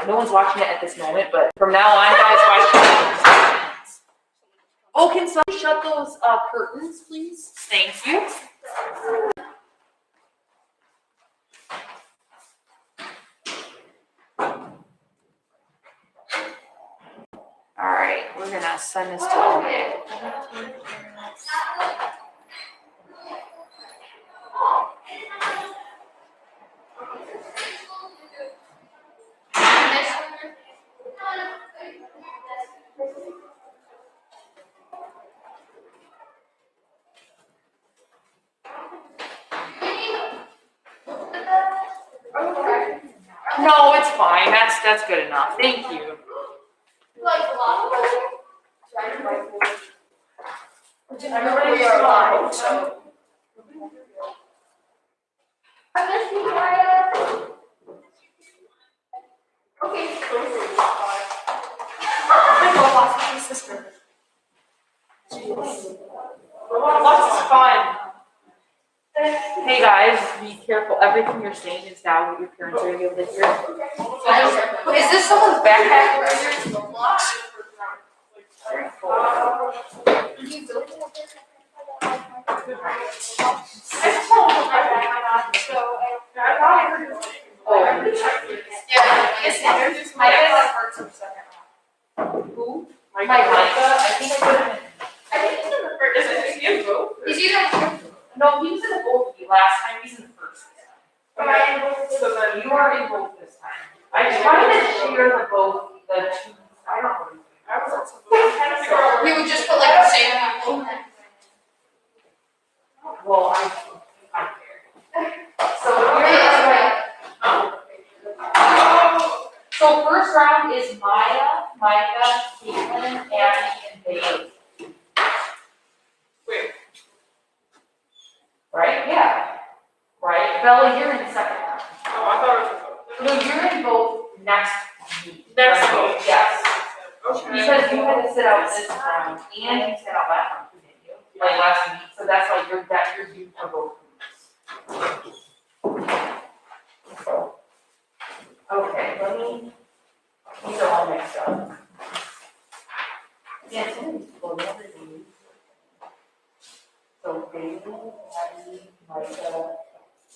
No one's watching it at this moment, but from now on, guys, watch it. Oh, can somebody shut those curtains, please? Thank you. All right, we're gonna send this to Omid. No, it's fine. That's good enough. Thank you. We are live, so. I miss you, Maya. Okay. Lots of my sister. Lots of fun. Hey guys, be careful. Everything you're saying is now what your parents are gonna be able to hear. Is this someone's backpack right here? Very cool. Who? Micah. I think he's in the first. Is he in both? He's either. No, he was in the both last time. He's in the first. So then you are in both this time. I tried to share the both, the two. I don't know. I was trying to figure out. We would just put like the same people. Well, I care. So first round is Maya, Micah, Caitlin, Abby, and Bailey. Wait. Right? Yeah. Right? Bella, you're in the second round. Oh, I thought it was. No, you're in both next week. Next week. Yes. Okay. Because you had to sit out this round and you sat out last round, didn't you? Like last week. So that's why you're due for both weeks. Okay, let me. These are all mixed up. Yeah, some of these people never do. So Bailey, Abby, Micah,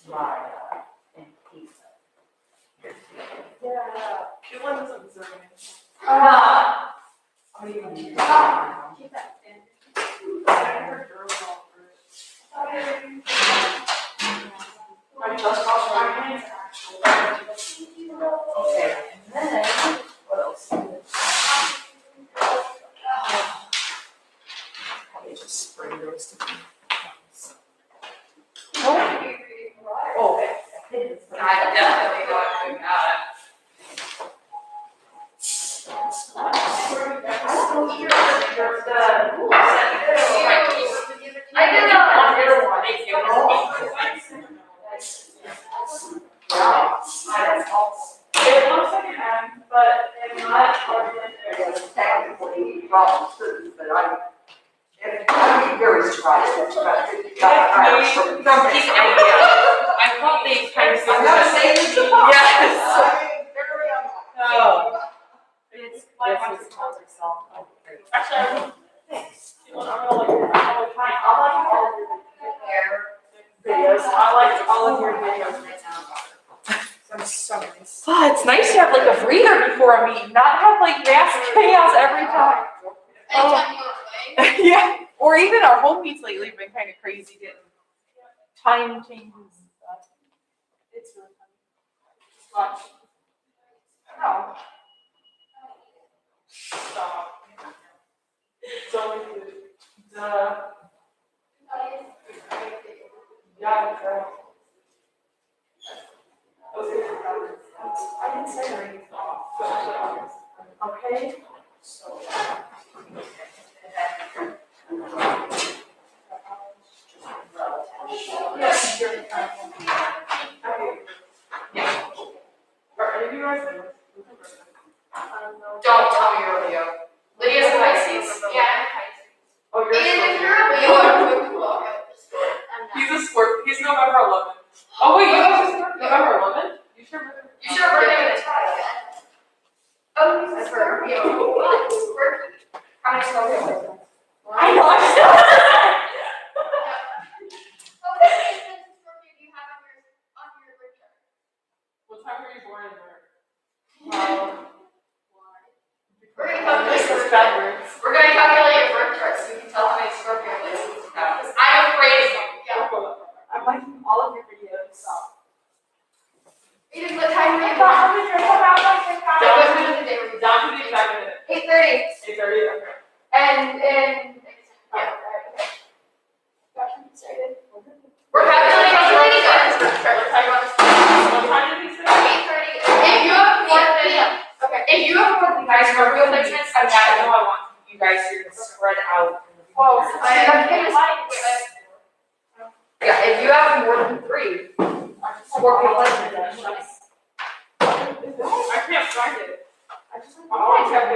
Maya, and Pizza. Yeah. It wasn't observing. Ah. Oh, you can do Keep that in. I heard girls all over it. I just watched my hands actually. Okay, and then, what else? Probably just spray those to me. Oh, I definitely know what doing that. I did not under one. Thank you. It looks like an M, but it's not plugged in there. Technically, wrong students, but I'd be very surprised if you got hired from companies. I thought they kind of. I'm not saying it's a problem. Yes. Very unlikely. Oh. It's like my herself. Actually, I'm gonna like all of your videos. I like all of your videos right now. So nice. Oh, it's nice to have like a breather before a meeting, not have like mass chaos every time. Anytime you were playing. Yeah, or even our home meets lately have been kind of crazy getting time changes and stuff. It's really funny. Just watch. Oh. Stop. So the yeah, girl. I didn't say anything off. Okay. So. Yes, you're okay. Yeah. Are any of you guys? Don't tell me you're a Leo. Lydia's a Pisces. Yeah, I'm a Pisces. Oh, you're And if you're a Leo, I'm cool. He's a Scorpio. He's November 11th. Oh wait, you have November 11th? You sure? You should have written it in a tie. Oh, he's a Scorpio. Oh, he's quirky. How many Scorpio was it? I know, I'm still. Oh, what Scorpio do you have on your birth chart? What time were you born in March? We're gonna calculate your birth chart so you can tell how many Scorpio lives. I'm afraid of them. Yeah. I'm liking all of your videos, so. Aiden, what time are you Down born? to the exact minute. 8:30. 8:30, okay. And we're calculating your birth chart. What time did he say? 8:30. If you have more than Okay. if you have more than Guys, Scorpio placements, I know I want you guys here to spread out. Well, yeah, if you have more than 3, Scorpio placement. I can't find it. I just like. I always have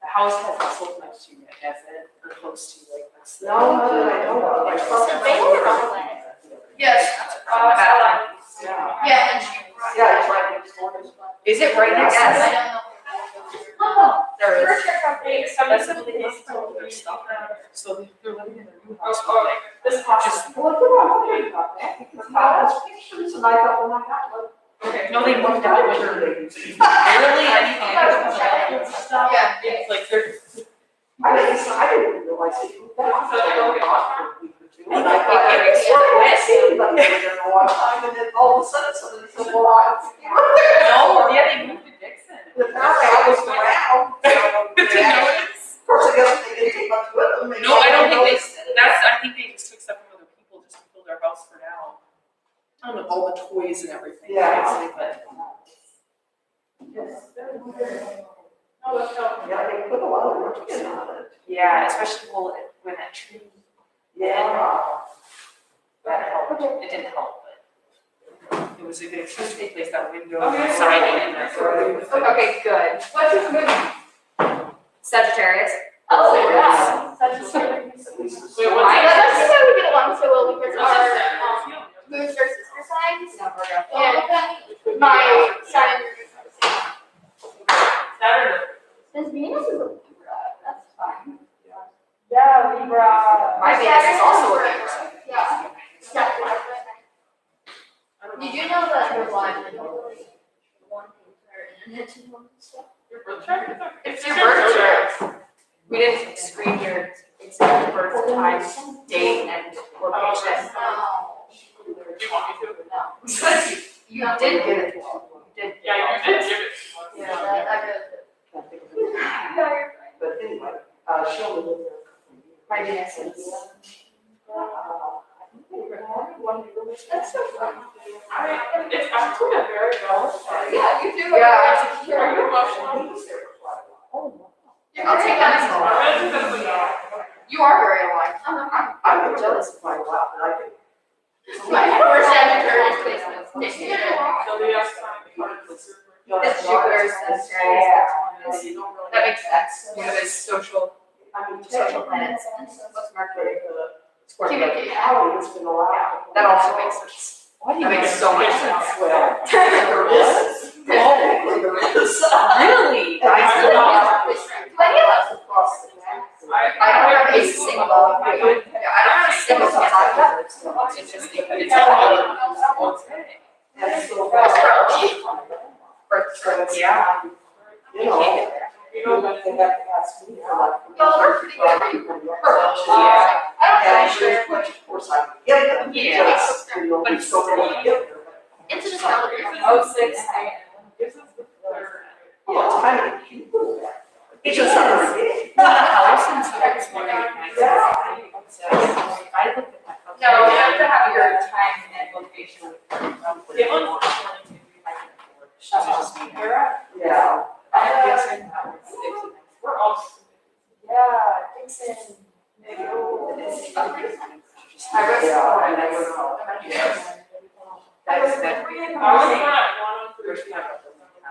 the house hasn't sold much to yet, has it? Or close to, like, that's the. No, not that I know of. I saw So that. they were on it. Yes. Yeah. Yeah, and she. Yeah, it's right next door. Is it right next to Yes, it? I don't know. There is. First check on page That's 7. something that's still their stuff. So they're living in their new house. This process. Well, look at what I'm wondering about that, because I was pictures and I thought, well, my God, look. Okay, no, they moved out with her. Barely anything. Stuff. Yeah. It's like they're. I didn't realize it moved out. So they go get off for a week or two. And And I I thought, think it's they're like, I see anybody there in a long time, and then all of a sudden, somebody said, well, I. No, yeah, they moved to Dixon. Apparently, I was around. Good to notice. Of course, I guess they didn't take much with them. No, I don't think I think they just took stuff from other people just to build their house for now. I don't know, all the toys and everything. Yeah. Obviously, but. Oh, let's go. Yeah, they put a lot of work in on it. Yeah, especially when that tree, Yeah. that helped. It didn't help, but it was a good excuse to place that window siding in there. Okay, good. What's your moon? Sagittarius. Oh, yeah. Such a story. Wait, I what's that's why we get along so well because What's our that? moons are sister signs. No, Virgo. And my sign is the same. Saturday. His Venus is a Libra. That's fine. Yeah, Libra. My Venus is also a Libra. Yeah. Did you know that there's one Your birth chart? It's your birth chart. We didn't screen your exact birth time, date, and location. Do you want me to? No. Because you did give it to us. You did. Yeah, you did give it to us. Yeah, I really did. Can't think of it. But anyway, she only lived there a couple of years. My Venus is. That's so fun. It's actually a very well. Yeah, you do. Yeah. Are you emotional? I'll take that. You are very alive. I've been jealous of my wife, but I think. My first Sagittarius placement. It's Jupiter Sagittarius. That makes sense. One of his social planets. What's Mercury? Scorpio. It's been a while. That also makes sense. That makes so much sense. Well, there is. Technically, there is. Really? Plenty of us. Across the map. I don't have a single. I don't have a single contact. It's just it's all. And so. Yeah. You know, they have to ask me for like. Y'all are pretty good. Yeah. I And don't which of course I can give them. Yeah. Because, you know, But there's so many give them. Into the calendar. 06. This is the third. Yeah, it's kind of cute. It's just not very big. The house and so it's more like nice. Yeah. So I looked at that. house. No, you have to have your time and location. It was actually I can afford. So just me. Yeah. We're all. Yeah, Dixon. I Yeah. read That is that.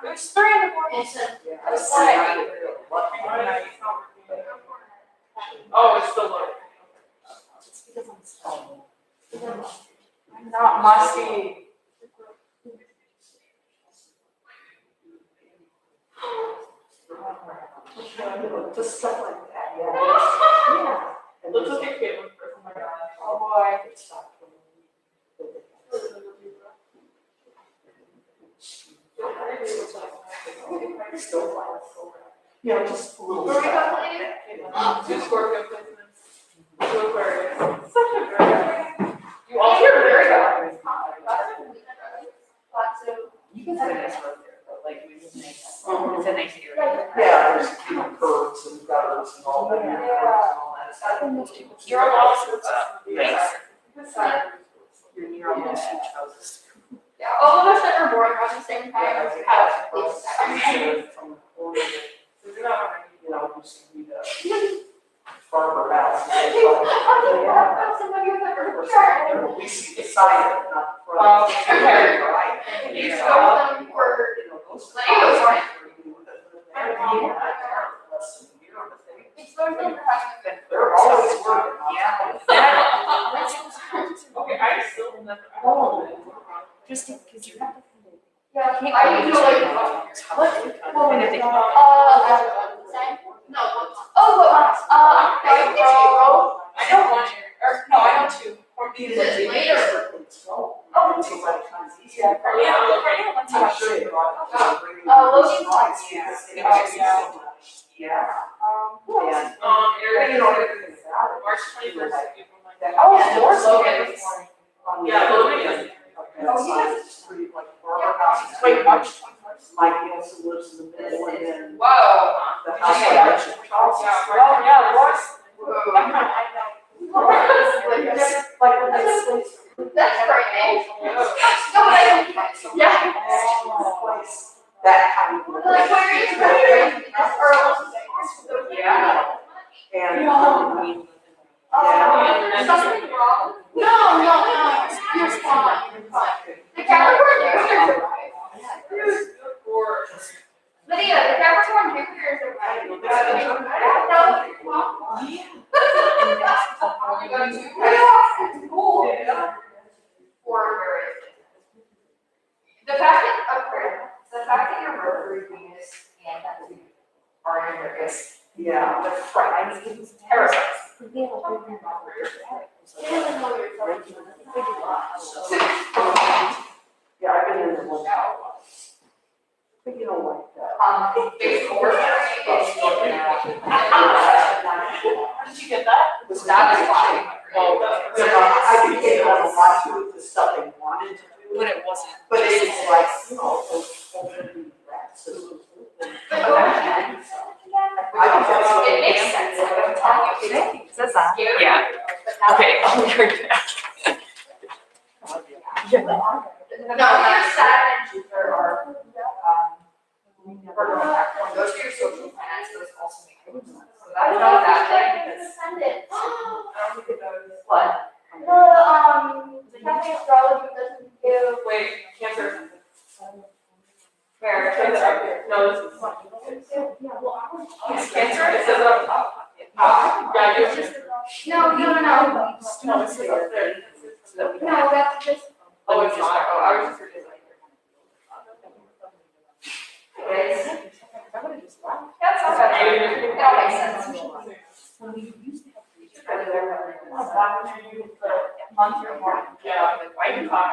There's 3 in the morning. Yeah. was like- Oh, it's still low. It's because I'm slow. I'm not musty. Just stuff like that, yeah. And Let's just- look at Caitlin first. Oh my God. Oh, boy. It's not. Yeah, just a little. Where we stuff. going? Two Scorpio placements. Two Aquarius. Such a great guy. You all hear very good. You can say nice road there, but like, we just nice. It's a nice area. Yeah, there's curves and gutters and all that. Yeah. Curves and all that stuff. You're a lot of Nice. You're near all those huge houses. Yeah, all of us that were born around the same time have these. From the corner, you know, used to be the farmer house. We see the side, not the front. Okay. Right. These go them for You know, those- Legos, right? They're always working. Okay, I still never. Just because you have to. Yeah, I usually like. And if they- No. Oh, I don't want you, or no, I don't too. Or be Is it later? Oh, it's a lot of times easier. I'm sure you're on. Logan's on. Yeah. Eric, You know, everything's out. March 21st. Oh, Logan's Logan. on the- Yeah, Logan is. Oh, yes. Street, like, farmer houses. Wait, March 21st? Mike Nielsen lives in the middle and then Whoa. the house Yeah. like Richard Charles. Oh, yeah, Royce. Like when they sleep. That's great, eh? No, but I don't. Yeah. Place that kind of. Like, where is that? Yeah. And, Is something wrong? No. You're fine. You're fine. The Capricorn Jupiter arrived. Lydia, the Capricorn Jupiter is arrived. You go to cool. For various reasons. The fact that your Mercury, Venus, and Neptune are in Aquarius. yeah, That's right. I mean, it's terrible. Yeah, I've been in there one. But you don't like that. Big four. Did you get that? It was That is not fine. Oh, I could get on a lot of the stuff they wanted to do. But it wasn't. But it's like, you know, open rats. It makes sense, like I'm telling you. It says that. Scary. Yeah. Okay, I'll be right back. No, your Saturn and Jupiter are, those are your social planets, those also make good sense. So that's not that thing. What? Catholic astrology doesn't give. Wait, Cancer. Where? No, this is. It's Cancer, it says up top. Yeah, you just. No. No, it says up there. No, that's just. Oh, it's not, oh, I was just reading like. It is. That's not bad. It all makes sense. Month or more. Yeah. Like, why do you talk?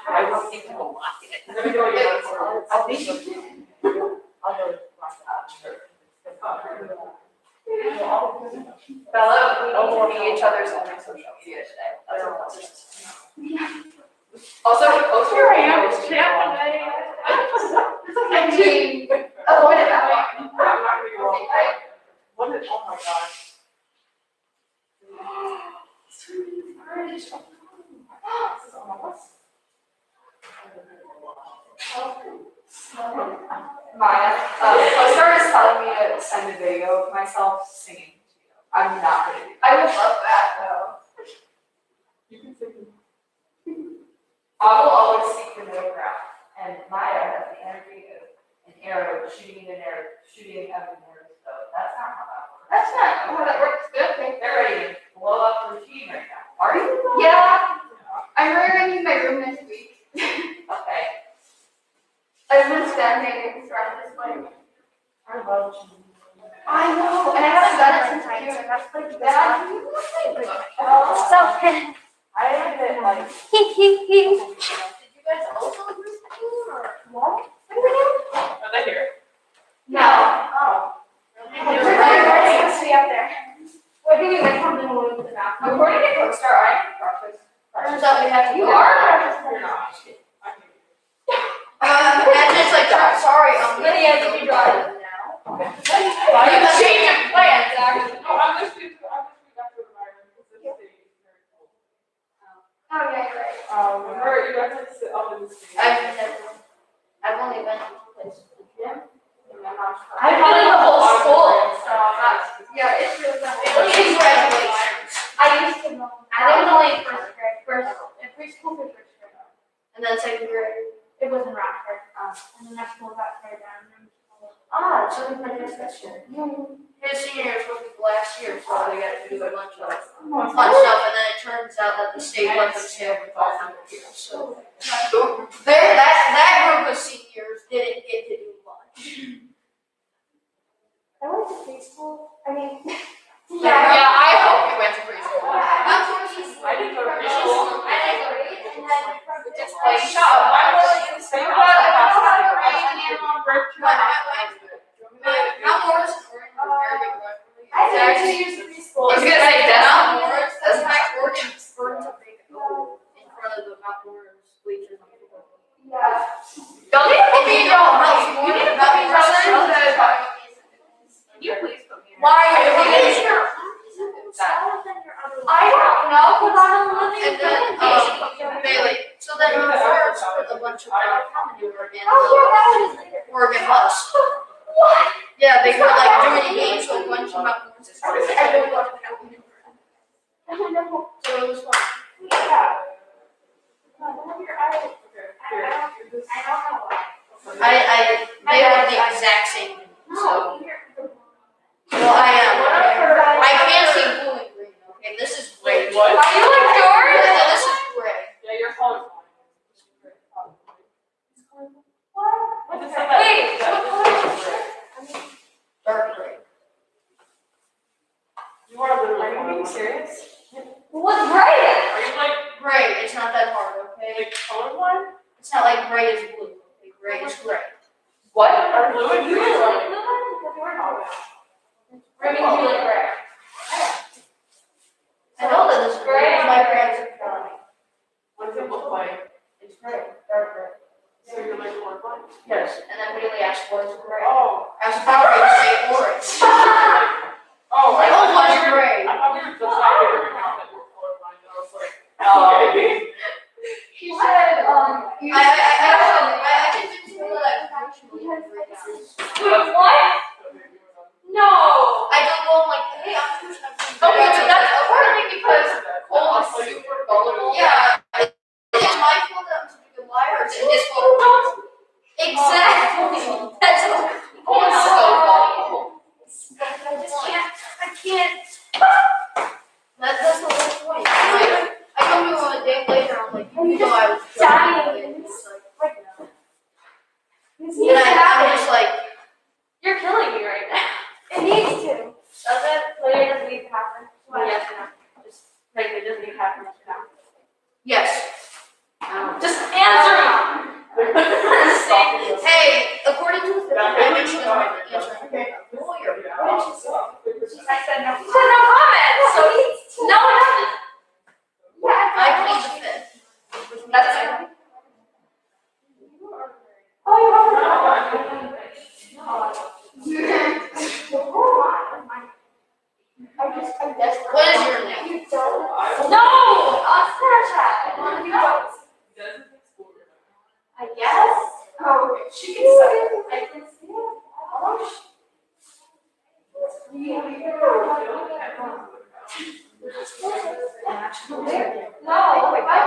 I don't think it will lock it. Let me go again. I think you can. I'll go. Bella, we need to be each other's on social media today. That's all. Also, Here I am, it's I mean, avoid it that I'm one. not gonna be wrong. What is, oh my gosh. Maya, Star is telling me to send a video of myself singing to you. I'm not gonna do that. I would love that though. You can sing. I will always seek the middle ground. And Maya has the energy of an arrow shooting an arrow, shooting out an arrow. So that's not how that works. That's not how that works. Good. Okay, they're ready to blow up the routine right now. Are you? Yeah. I'm rearranging my room next week. Okay. I've been standing in front of this like. I love cheese. I know, and I haven't done it since I was pretty bad. So, I ended it like. Did you guys also agree with me or? what? Are they here? No. Oh. We're supposed to be up there. What do we went from the moon to the bathroom? According to CoStar, I am breakfast. Turns out we have to. You go. are? You're not. And it's like, sorry, Lydia, you can drive. You have changed your plans, actually. No, I'm just back to the Byron, because this city is very cold. Oh, yeah, you're right. Remember, you have to sit up in the city. I've only been to one place, the gym, and my mom's house. I've been in the whole school, so Yeah, it's really not. It's Graduation. I used to know. I was only in first grade, in preschool to first grade. And then second grade. It was in Rockford, and then that school got teared down. Ah, so we put this next year. His senior year was supposed to be last year, so they got to do a bunch of fun stuff, and then it turns out that the state let them stay over 500 years, so. That group of seniors didn't get to do much. I went to preschool, I mean. Yeah, I hope you went to preschool. I didn't go to preschool. I didn't go to preschool, and then from Just fifth like, grade- shut up, I'm really in the same house. Mount Morris and Oregon are very big rivalry. I didn't use preschool. I was gonna say, does Mount Morris, does Max Oregon burn a big hole in front of the Mount Morris bleachers? Yeah. Don't need to put me in your own house. You need to put me in your own house. Can you please put me in? Why? I don't know, because I'm living And then, Bailey, so then Mount Morris put a bunch of common in Oregon. Oh, yeah, that was. Oregon bus. What? Yeah, they were like doing games with a bunch of Mount Morris. So it was fun. Yeah. They were the exact same. So, well, I am. I can't see blue and green. Okay, this is gray. What? Are you like George? This is gray. Yeah, you're colorblind. What? Just say that. Wait, That- what color? Dark gray. You are literally. Are you being colorblind. serious? What's gray? Are you like Gray. It's not that hard. Okay. colorblind? It's not like gray is blue. Okay, gray is gray. What? Are blue and green? Remy, you look gray. I know that it's gray. My parents are telling me. What does it look like? It's gray. Dark gray. So you're like colorblind? Yes. And then Bailey asked what is gray. Oh. Asked Power to say orange. Oh, I know what's I gray. thought we were just like figuring out that you're colorblind, and I was like, okay. She said, I can just feel that I'm actually right now. what? No. I don't go like, hey, I'm just Okay, but that's partly because Cole is super gullible. Yeah. Is it my fault that I'm such a good liar, or is it his fault? Exactly. That's what Cole is so gullible. I can't. That's the whole point. Like, I come to him a day later, I'm like, you know I was Dying. And he's like, This and needs to I'm happen. just like, You're killing me right now. It needs to. Does it? Later, it doesn't need to happen. Why? yes or no? Just, like, it doesn't need to happen right now. Yes. Just answer me. Hey, according to the film, I mentioned in my answering lawyer. What did she say? I said no. She said no comment. So no one has. Yeah, I plead the fifth. That's it. Oh, you have a I'm desperate. What is your name? You don't. No! On Snapchat. I want to be jokes. I guess. Oh, she can see it. I can see it. Oh, no, wait, what?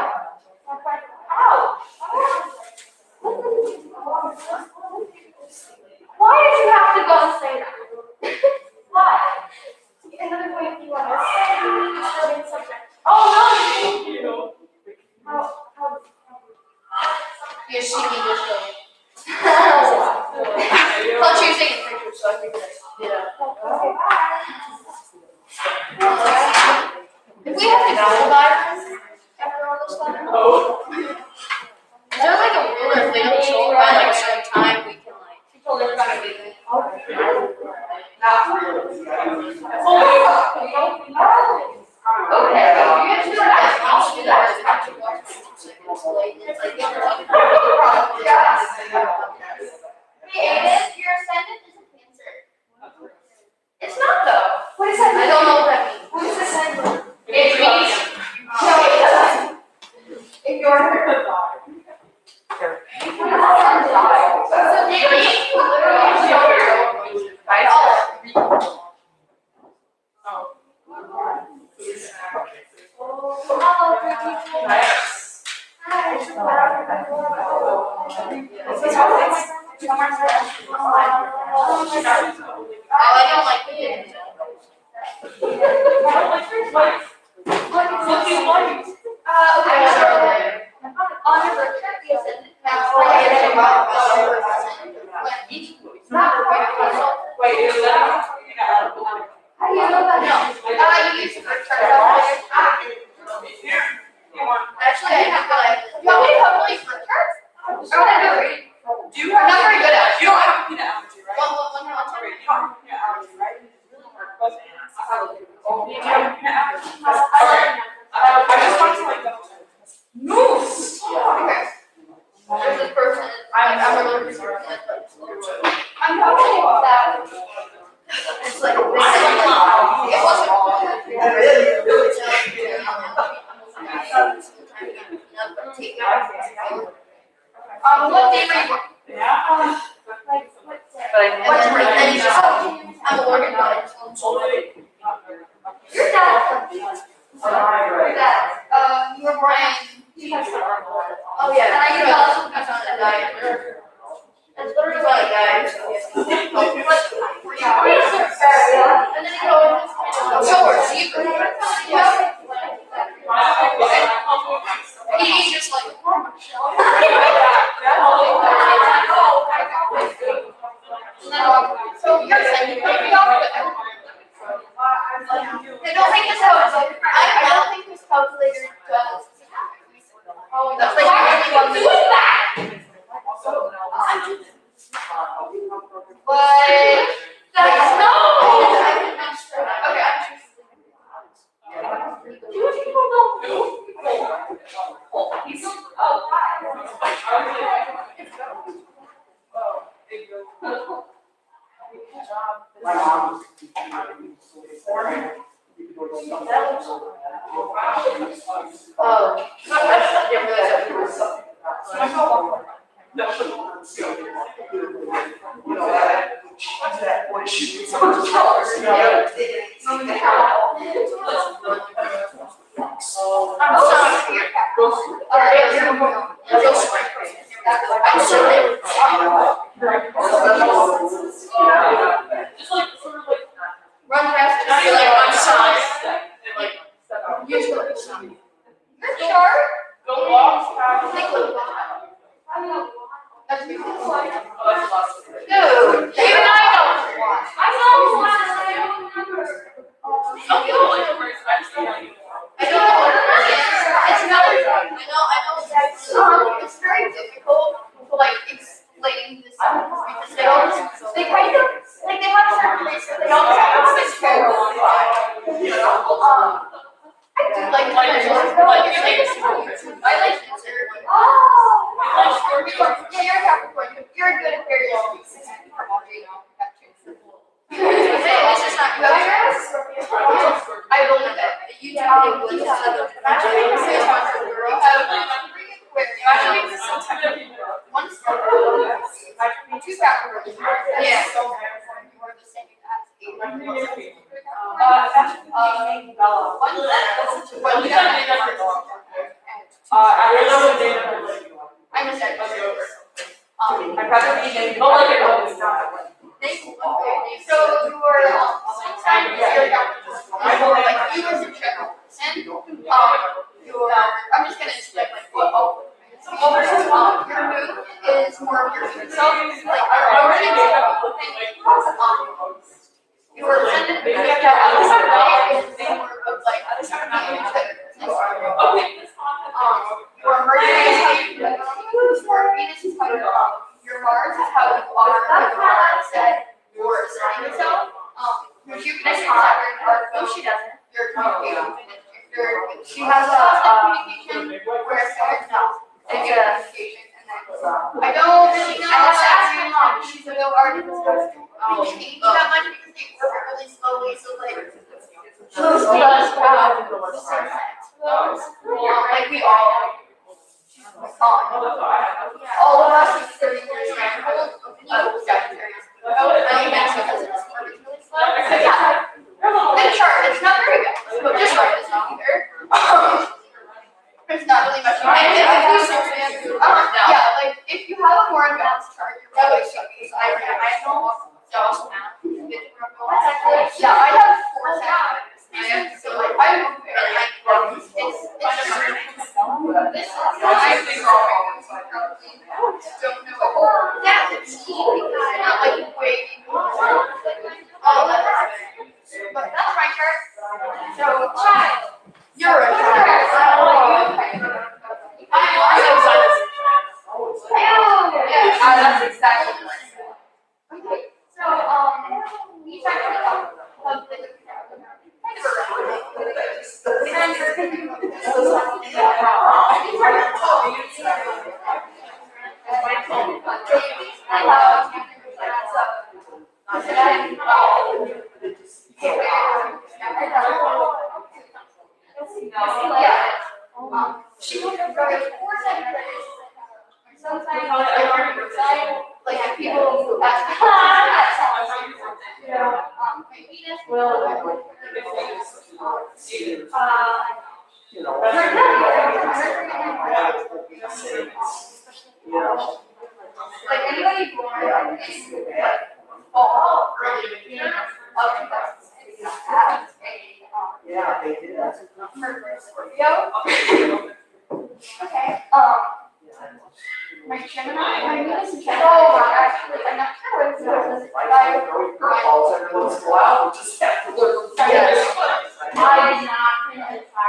Ow! Why did you have to go and say that? Why? Another point if you want to say disturbing subject. Oh, no! How? You see me just go. Thought you were taking pictures. so I think that's, yeah. If we have to go to Byron after all this stuff, is there like a rule if they don't show by like a certain time, we can like, people never gotta be there. Okay, you guys do that. I'll do that. It's like, Hey, Aiden, your ascendant is a Cancer. It's not though. What is that? I don't know what that means. What is ascendant? It means. No, it doesn't. If you're. So maybe you literally. I don't like the kids. Okay, so on your birth chart, the ascendant has how do you know that? No. You use the birth chart. Actually, I have like. You want me to help you use birth charts? I want to do it. Do you have? I'm not very good at it. You don't have a peanut allergy, right? One. You don't have a peanut allergy, right? It's really hard. But oh, you do have a peanut allergy. I just want to like double check. Moose. Okay. There's this person, I'm allergic to it, I'm not okay with that. it's like, it wasn't. What day were you born? Yeah. Like, what's it? And he's just, I'm allergic to it. Your dad. Your dad. You were born in. Oh, yeah. And I can tell he's on a diet. It's literally like a diet. And then you go, so are you? He's just like, So you're saying, they don't think this calculator. I don't think this calculator does. Oh, That's like like- you're only one doing that. But that's no. Okay. Do people know who? He's oh hi. My mom. oh. I didn't realize that we were so. I'm sorry. I'm sorry. Run fast and be like, I'm sorry. Usually. You're sure? Go walk. Think a lot. That's me. Dude, even I know. I know one. I don't remember. Some people like the first time. I don't know what it is. It's another thing. It's very difficult to like explain this because They kind of, like, they have certain places, they always have this terrible. I do like I like cancer. Oh. Yeah, you're a Capricorn. You're good at various things. Hey, this is not good. I believe that. You tell me what One two Capricorns. Yeah. We're the same as I'm a Sagittarius. I'd rather be named. So you were sometimes you're like you as a general and your I'm just gonna explain like what your moon is more of your moon self like already Maybe I can at least I'm not like Okay, this time. your Mercury is your Mars is how you are, that your sign itself. Your Jupiter and Saturn are, no, she doesn't. Your communication. She has a communication, whereas Saturn does. And your communication, and then I don't really know how Saturn is. She's a no artist. Change that much because they work really slowly, so like. Like we all. All of us is 30 years old. Sagittarius. I think that's because it's really slow. The chart, it's not very good. But this chart is not either. There's not really much. Yeah, like if you have a more advanced chart, you're really sucky. I know. Yeah, I have 4 Sagittarius. So like I'm very this is I don't know. Yeah, it's not like way. But that's my chart. So child, you're a child. That's exactly right. Okay, so we talked about the kind of she would have brought 4 Sagittarius. Sometimes like people who ask Venus will like anybody born in fall early beginning of 2006 has a Mercury Scorpio. Okay. My Gemini, my Venus is Gemini. Oh, actually, I'm not sure what it's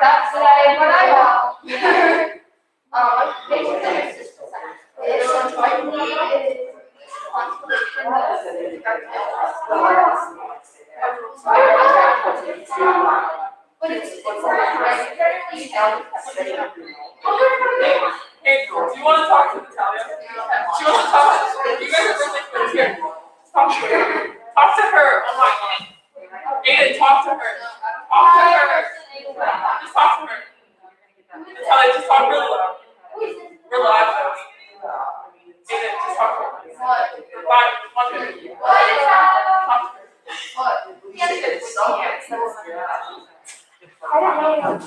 that's what I got. Basically, it's just it's but it's Hey, do you want to talk to Natalia? She wants to talk to you guys are really close here. Talk to her. Talk to her. Oh my god. Aiden, talk to her. Talk to her. Just talk to her. Natalia, just talk really loud. Real loud. Aiden, just talk to her. Byron, talk to her. Talk to her. I don't know.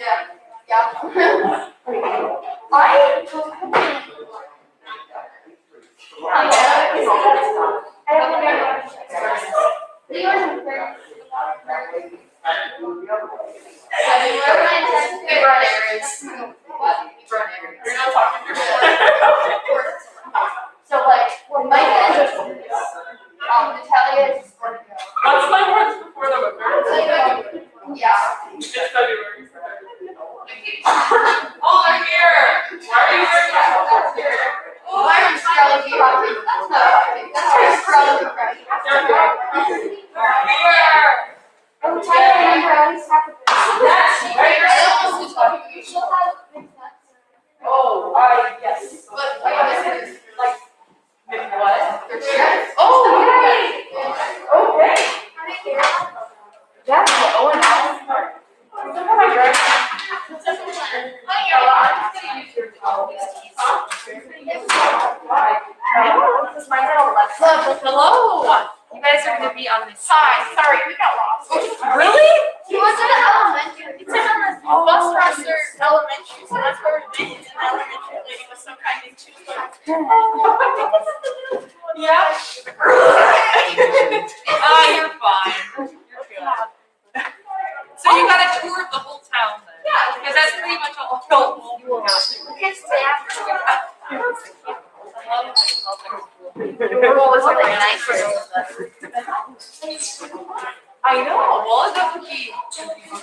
Yeah. I You're not talking to her. so like when my Natalia is Scorpio. What's my words before the winter? Yeah. It's February. Oh, they're here. Why are you wearing my clothes here? Byron's astrology hockey. That's not hockey. That's her astrology right. They're here. They're here. I will try to remember at least half of it. Yes, right here. She'll have mixed nuts. Oh, yes. But like Like, what? they're shared. Oh, right. Okay. That's the Owen Allen part. Look at my dress. This is mine at 11. Hello. You guys are gonna be on this. Hi, sorry, we got lost. Really? He was in elementary. It's on the bus roster elementary, so that's where we've been. And the elementary lady was so kind to choose us. Yeah. You're fine. You're good. So you got a tour of the whole town then? Yeah. Because that's pretty much all. His staff. The world is really nice. I know, well, it doesn't keep.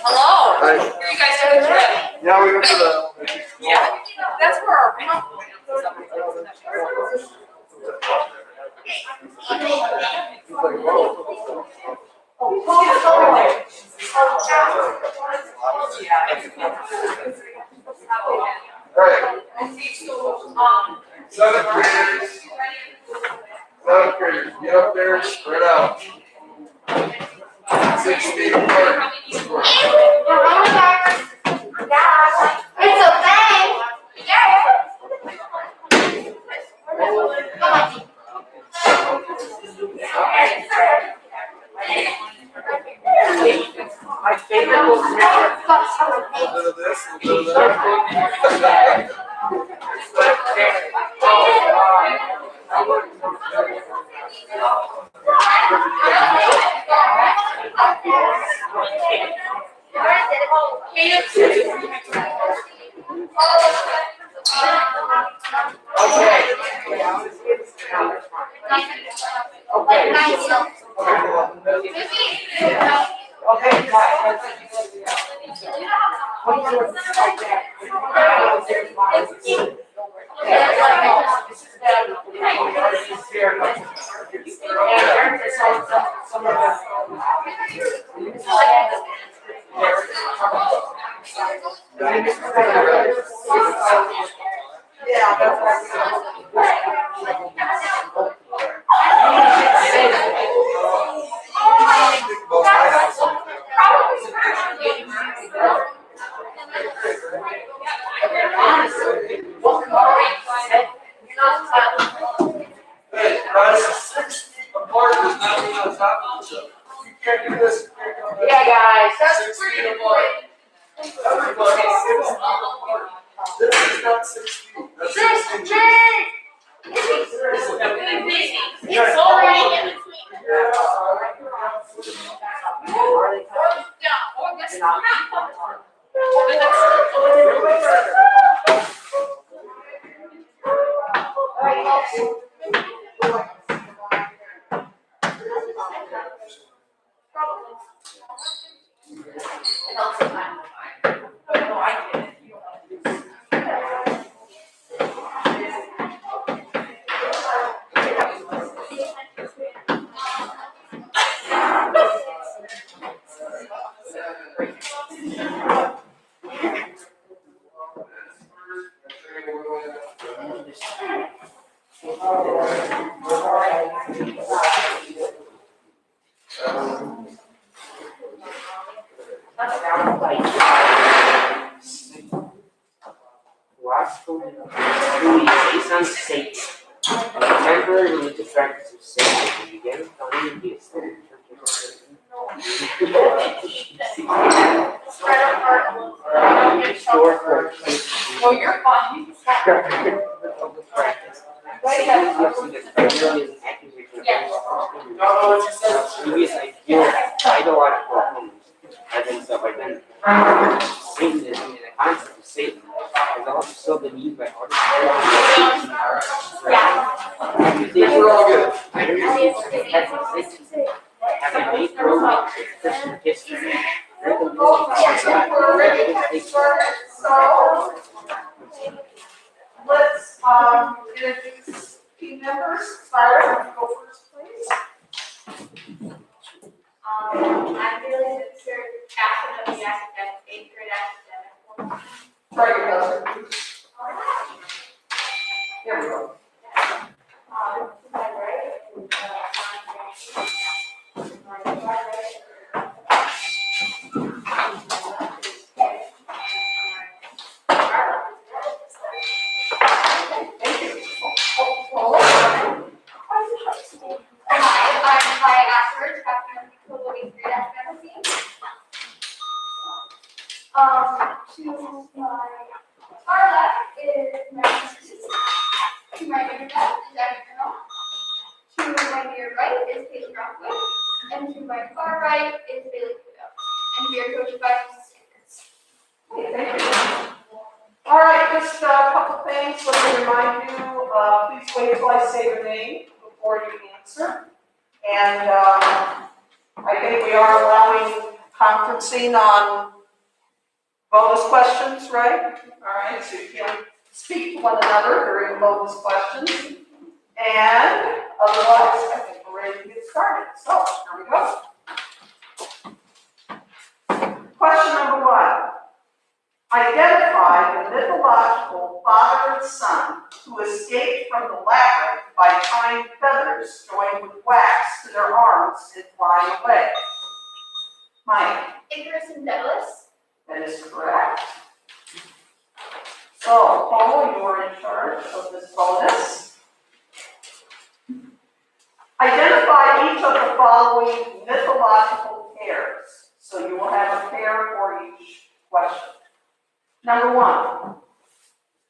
Hello. Hi. Are you guys doing good? Yeah, we went to the. Yeah, that's where our panel is. Alright. Seventh graders, get up there, spread out. 6 feet apart. It's a thing. My favorite was A little bit of this, a little bit of that. Okay, guys. Hey, guys, 6 feet apart does not mean on top of each other. You can't do this. You can't do that. Yeah, guys. 6 feet apart. Everybody, 6 feet apart. This is not 6 feet. That's 6 inches. It's already in between. Last code based on Satan. Temporary religious practice of Satan began founding in the Islamic Church of Satan. Historical No, you're fine, you can stop. religious practice. Satan was used primarily as an accusation of previous ideal ideological opponents as in self-identity. Satanism and the concept of Satan has also still been used by artists. We're all good. Having made growth in Christian history. We're ready to start, so let's introduce team members. Byron, go first, please. I'm really the captain of the academic, 8th grade academic. Try your best. Here we go. To my right, my Hi, I'm afterwards, captain of the 8th grade academic team. To my far left is my sisters. To my near left is Abby Colonel. To my near right is Kayla Rockwood. And to my far right is Bailey Kudo. And we are coached by Mrs. Sanders. All right, just a couple things. Let me remind you, please wait till I say your name before you answer. And I think we are allowing conferencing on bonus questions, right? All right, so you can speak to one another during bonus questions. And otherwise, I think we're ready to get started. So, here we go. Question number 1. Identify the mythological father and son who escaped from the labyrinth by tying feathers joined with wax to their arms and flying away. Mike. Icarus and Daedalus. That is correct. So, Paul, you are in charge of this bonus. Identify each of the following mythological pairs. So you will have a pair for each question. Number 1,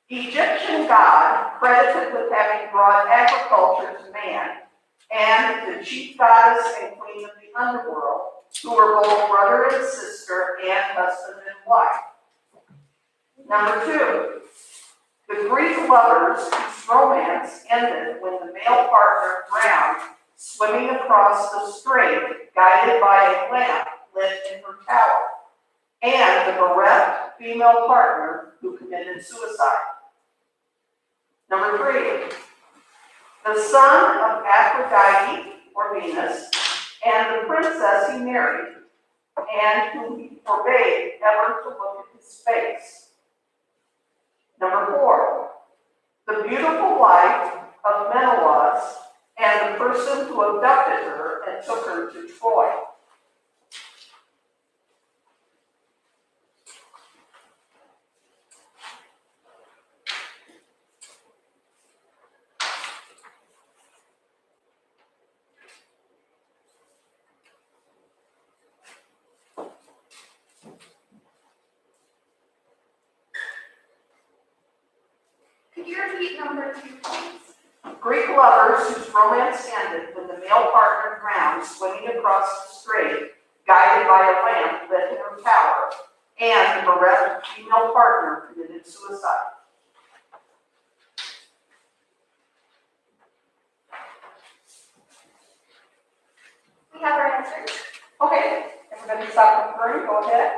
Egyptian god credited with having brought agriculture to man, and the chief goddess and queen of the underworld, who were both brother and sister and husband and wife. Number 2, the Greek lovers whose romance ended when the male partner drowned swimming across the strait, guided by a lamp lit in her tower, and the bereft female partner who committed suicide. Number 3, the son of Aphrodite, or Venus, and the princess he married, and whom he forbade ever to look at his face. Number 4, the beautiful wife of Menelaus, and the person who abducted her and took her to Troy. Could you repeat number 2, please? Greek lovers whose romance ended when the male partner drowned swimming across the strait, guided by a lamp lit in her tower, and the bereft female partner committed suicide. We have our answers. Okay, everybody stop conferring, go ahead.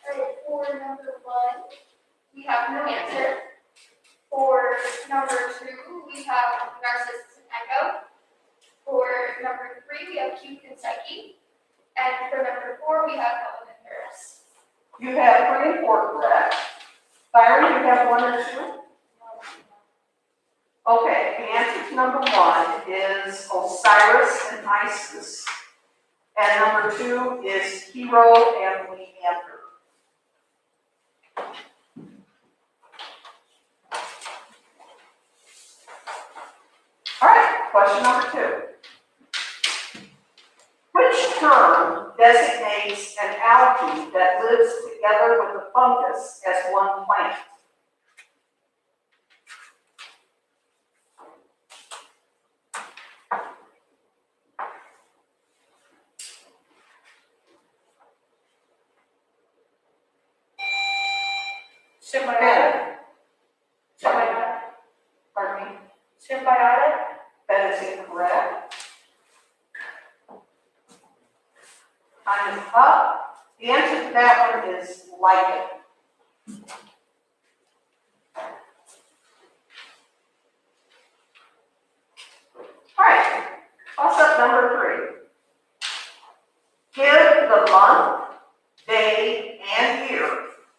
All right, for number 1, we have no answer. For number 2, we have Narcissus and Echo. For number 3, we have Cupid and Psyche. And for number 4, we have Helen and Paris. You have 3 and 4 correct. Byron, you have 1 or 2? Okay, the answer to number 1 is Osiris and Isis. And number 2 is Hero and Leander. All right, question number 2. Which term designates an algae that lives together with a fungus as one plant? Symbiotic. Pardon me? Symbiotic. That is incorrect. Time is up. The answer to that one is lichen. All right, toss up number 3. Give the month, day, and year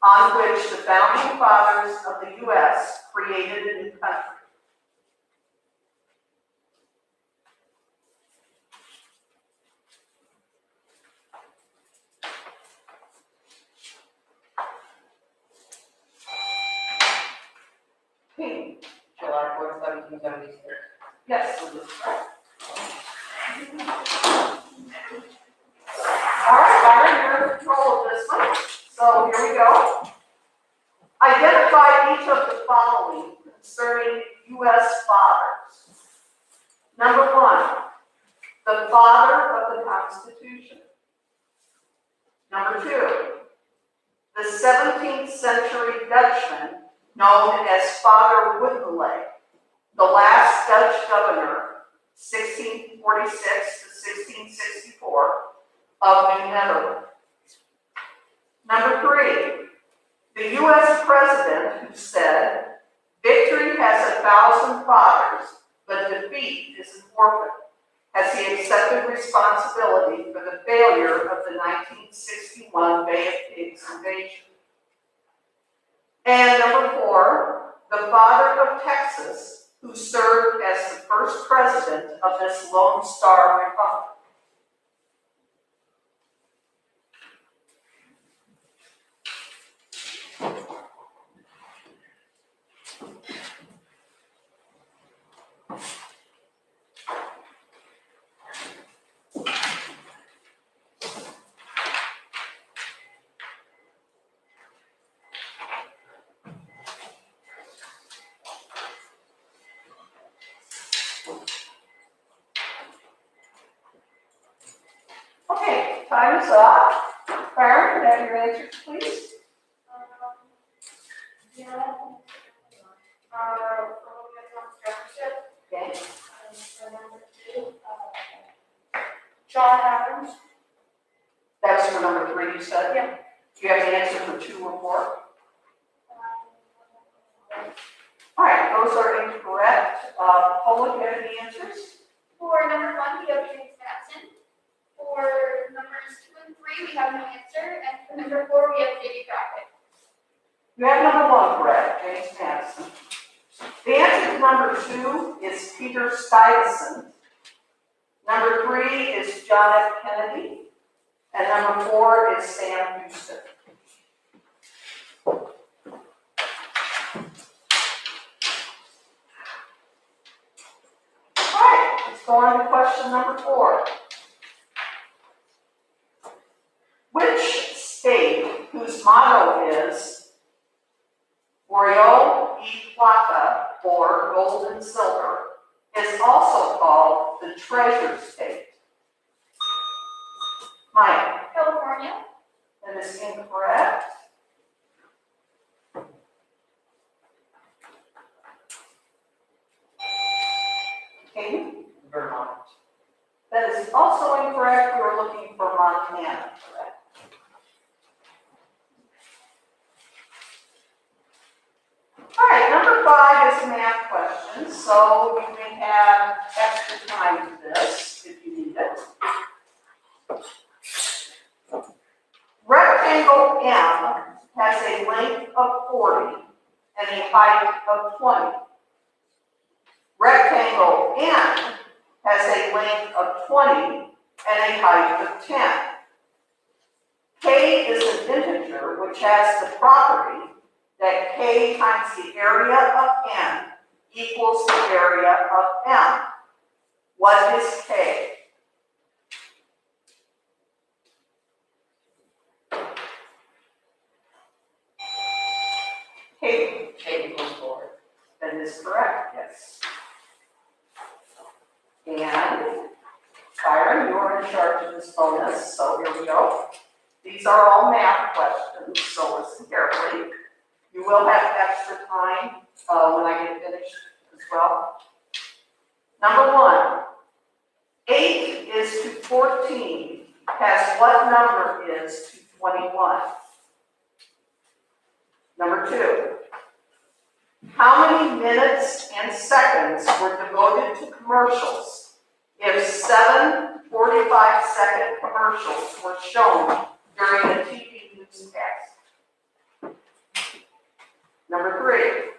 on which the founding fathers of the U.S. created a new country. July 4th, 1776. Yes, it is correct. All right, Byron, you're in control of this one. So here we go. Identify each of the following concerning U.S. fathers. Number 1, the father of the Constitution. Number 2, the 17th century Dutchman known as Father Wittelet, the last Dutch governor, 1646 to 1664, of New Netherlands. Number 3, the U.S. president who said, "Victory has 1,000 fathers, but defeat is an orphan." Has he accepted responsibility for the failure of the 1961 Bay of Pigs invasion? And number 4, the father of Texas, who served as the first president of this Lone Star Republic. Okay, time is up. Byron, can I have your answers, please? Yeah. Okay. For number 2, John Adams. That was for number 3, you said? Yeah. Do you have the answer for 2 or 4? All right, those are incorrect. Paula, do you have any answers? For number 1, we have James Madison. For numbers 2 and 3, we have no answer. And for number 4, we have J.D. Crockett. You have number 1 correct, James Madison. The answer to number 2 is Peter Stuyvesant. Number 3 is John F. Kennedy. And number 4 is Sam Houston. All right, let's go on to question number 4. Which state whose motto is Oro y Plata, or gold and silver, is also called the Treasure State? Mike, California. that is incorrect. Katie? Vermont. That is also incorrect. We were looking for Montana, correct? All right, number 5 is math questions, so you may have extra time for this if you need it. Rectangle M has a length of 40 and a height of 20. Rectangle N has a length of 20 and a height of 10. K is an integer which has the property that K times the area of N equals the area of M. What is K? K. K equals 4. That is correct, yes. And Byron, you're in charge of this bonus, so here we go. These are all math questions, so listen carefully. You will have extra time when I get finished as well. Number 1, 8 is to 14 has what number is to 21? Number 2, how many minutes and seconds were devoted to commercials if 7 45-second commercials were shown during a TV newscast? Number 3,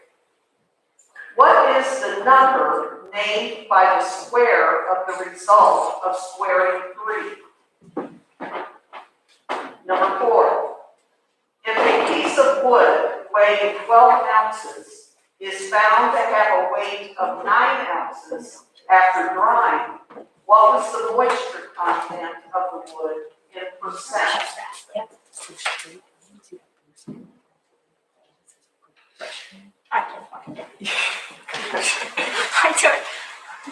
what is the number named by the square of the result of squaring 3? Number 4, if a piece of wood weighing 12 ounces is found to have a weight of 9 ounces after drying, what was the moisture content of the wood in percent? I can't find it. I don't.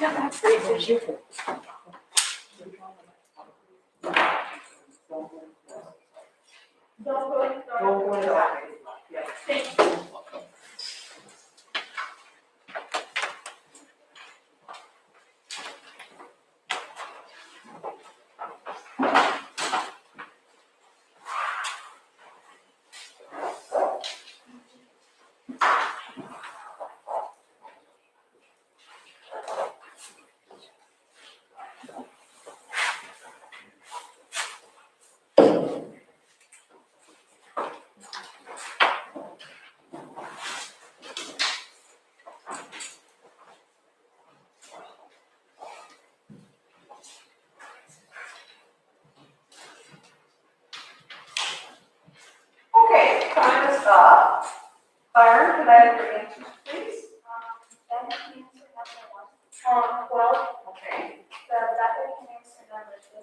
Yeah, that's pretty visual. Don't go in. Don't go into that. Yeah. Thank you. could I have your answers, please? Ben can answer number 1. 12. Okay. Rebecca can answer number 2.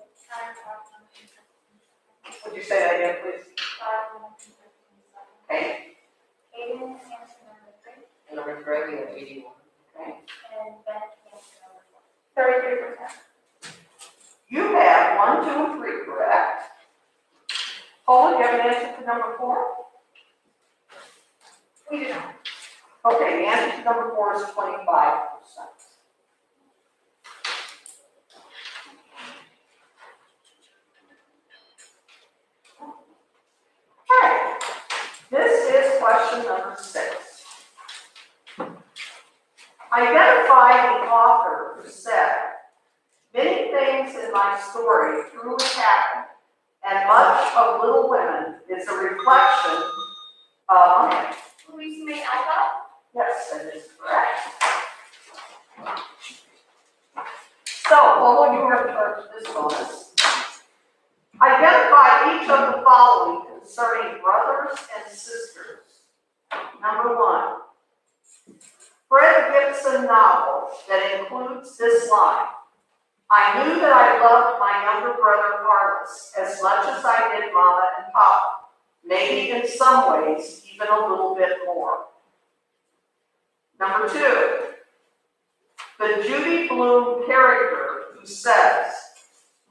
Would you say that again, please? 5, 1, 2, 13, 7. Okay. Aiden can answer number 3. And number 3, we have 81. Okay. And Ben can answer number 4. 33%. You have 1, 2, and 3 correct. Paula, do you have an answer to number 4? We do not. Okay, the answer to number 4 is 25%. All right, this is question number 6. Identify the author who said, "Many things in my story truly happened, and much of Little Women is a reflection of." Louise May Alcott? Yes, that is correct. So, Paula, you are in charge of this bonus. Identify each of the following concerning brothers and sisters. Number 1, Fred Gibson novel that includes this line. I knew that I loved my younger brother Carlos as much as I did Mama and Papa, maybe in some ways even a little bit more. Number 2, the Judy Blume character who says,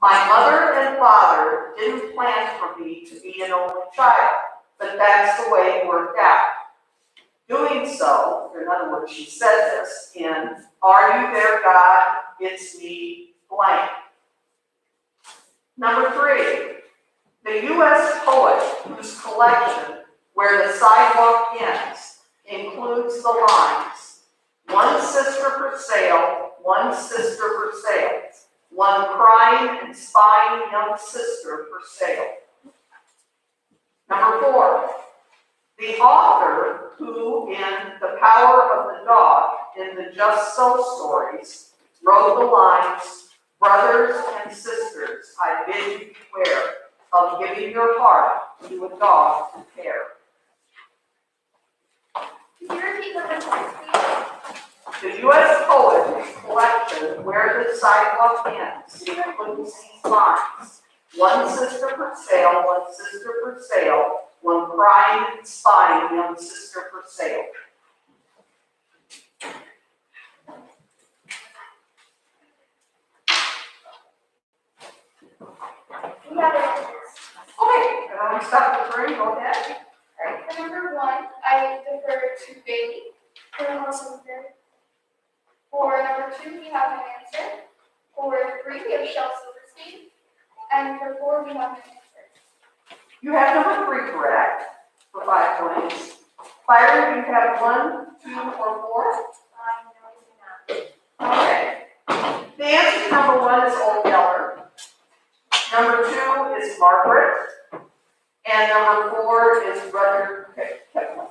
my mother and father didn't plan for me to be an only child, but that's the way it worked out. Doing so, in other words, she said this in Are You There, God? It's Me, blank. Number 3, the U.S. poet whose collection, Where the Sidewalk Ends, includes the lines, one sister for sale, one sister for sale, one crying and spying young sister for sale. Number 4, the author who, in The Power of the Dog, in the Just So stories, wrote the lines, brothers and sisters, I bid you beware of giving your heart to a dog to care. Can you repeat number 6, please? The U.S. poet collection, Where the Sidewalk Ends, includes these lines. One sister for sale, one sister for sale, one crying and spying young sister for sale. We have answers. Okay, everyone stop the room, go ahead. Alright, for number 1, I defer to Bailey. For number 2, we have an answer. For 3, we have Shel Silverstein. And for 4, we have an answer. You have number 3 correct for 5 points. Byron, you have 1, 2, or 4? Okay. The answer to number 1 is Old Yeller. Number 2 is Margaret. And number 4 is Brother Kipling.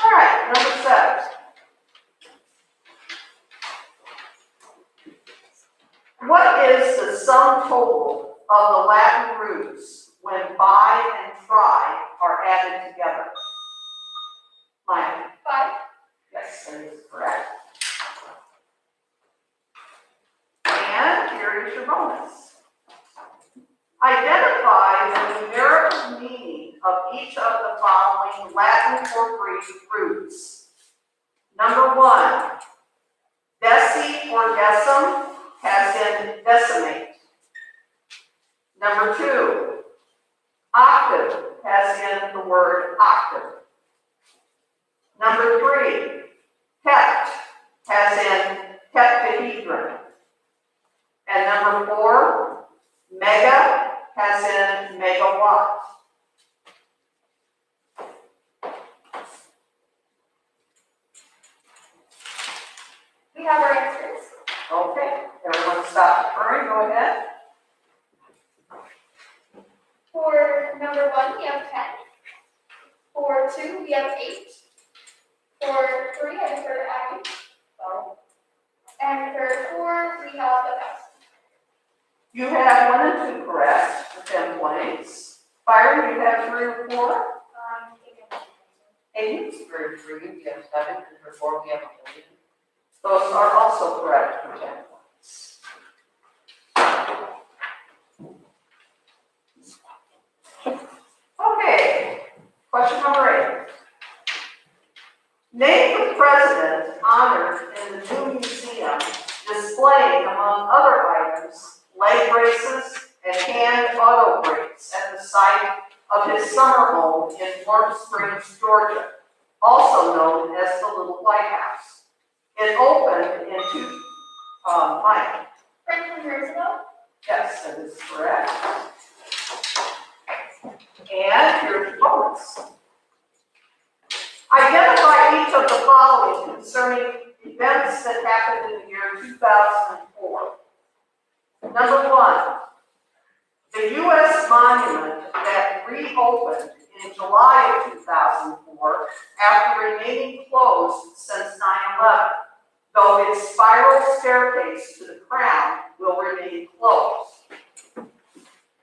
All right, number 7. What is the sum total of the Latin roots when by and try are added together? Maya? 5. Yes, that is correct. And here is your bonus. Identify the numerical meaning of each of the following Latin or Greek roots. Number 1, deci or decim has in decimate. Number 2, octave has in the word octave. Number 3, hept has in heptahedron. And number 4, mega has in megawatt. We have our answers. Okay, everyone stop deferring, go ahead. For number 1, we have 10. For 2, we have 8. For 3, I defer to Abby. 12. And for 4, we have 1,000. You have 1 and 2 correct for 10 points. Byron, you have 3 or 4. Hayden? For 3, we have 7, and for 4, we have 1 million. Those are also correct for 10 points. Okay, question number 8. Name the president honored in the new museum displaying, among other items, leg braces and hand auto brakes at the site of his summer home in Warm Springs, Georgia, also known as the Little White House. It opened in Mike. Franklin Roosevelt. Yes, that is correct. And here's your bonus. Identify each of the following concerning events that happened in the year 2004. Number 1, the U.S. monument that reopened in July of 2004 after remaining closed since 9/11, though its spiral staircase to the crown will remain closed.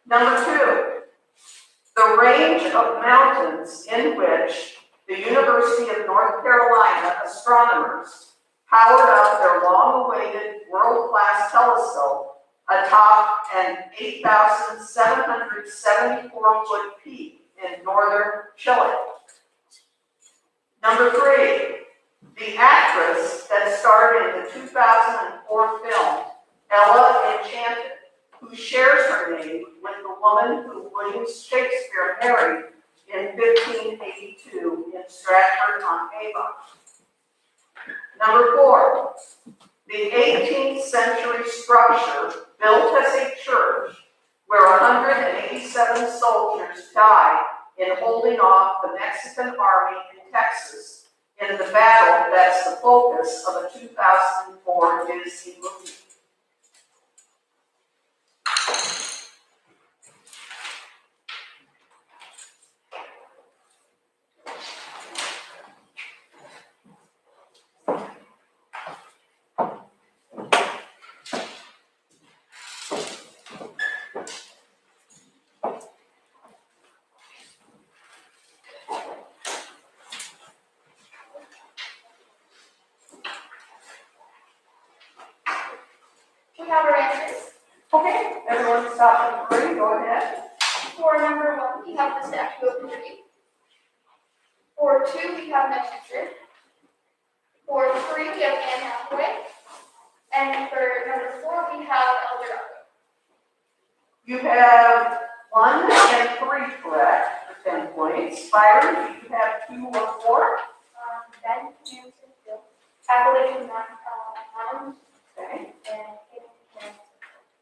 Number 2, the range of mountains in which the University of North Carolina astronomers powered up their long-awaited world-class telescope atop an 8,774-foot peak in northern Chile. Number 3, the actress that starred in the 2004 film Ella Enchanted, who shares her name with the woman who William Shakespeare married in 1582 in Stratford-on-Avon. Number 4, the 18th century structure built as a church where 187 soldiers died in holding off the Mexican army in Texas in the battle that's the focus of a 2004 Disney movie. We have our answers. Okay, everyone stop at 3, go ahead. For number 1, we have the Statue of Liberty. For 2, we have No Answer. For 3, we have Anne Hathaway. And for number 4, we have El Dorado. You have 1 and 3 correct for 10 points. Byron, do you have 2 or 4? Ben answered Bill. Appalachian Mountains Okay. and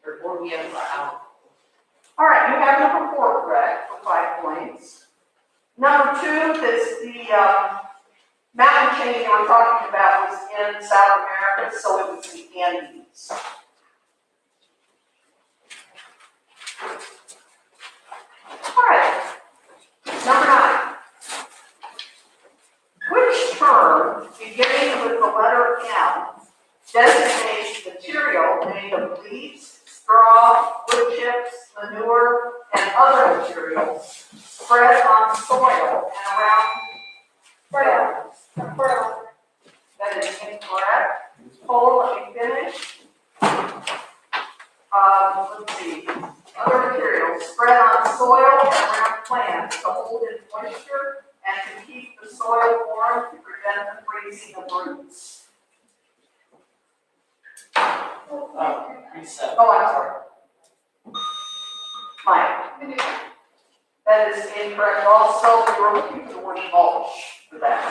For 4, we have All right, you have number 4 correct for 5 points. Number 2 is the mountain chain you were talking about was in South America, so it was the Andes. All right, number 9. Which term, beginning with the letter M, designates material made of leaves, straw, wood chips, manure, and other materials spread on soil and around fertilizer? That is incorrect. Hold, let me finish. Let's see. Other materials spread on soil and around plants to hold in moisture and to keep the soil warm to prevent the freezing of roots. reset. Oh, I'm sorry. Mike. That is incorrect. Also, we were looking for the word mulch for that.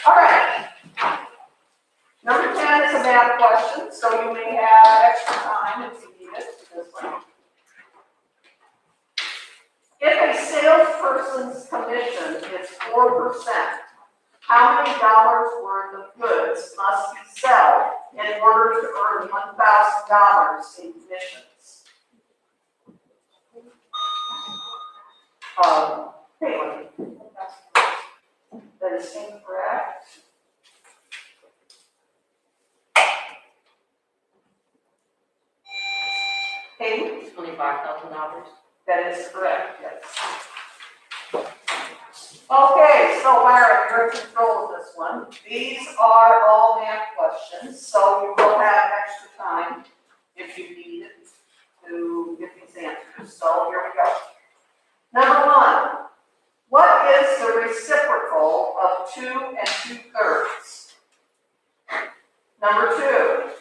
All right. Number 10 is a math question, so you may have extra time if you need it for this one. If a salesperson's commission is 4%, how many dollars worth of goods must he sell in order to earn $1,000 in commissions? Caitlin. That is incorrect. $5,000. That is correct, yes. Okay, so Byron, you're in control of this one. These are all math questions, so you will have extra time if you need it to get these answers. So here we go. Number one, what is the reciprocal of 2 2/3? Number two,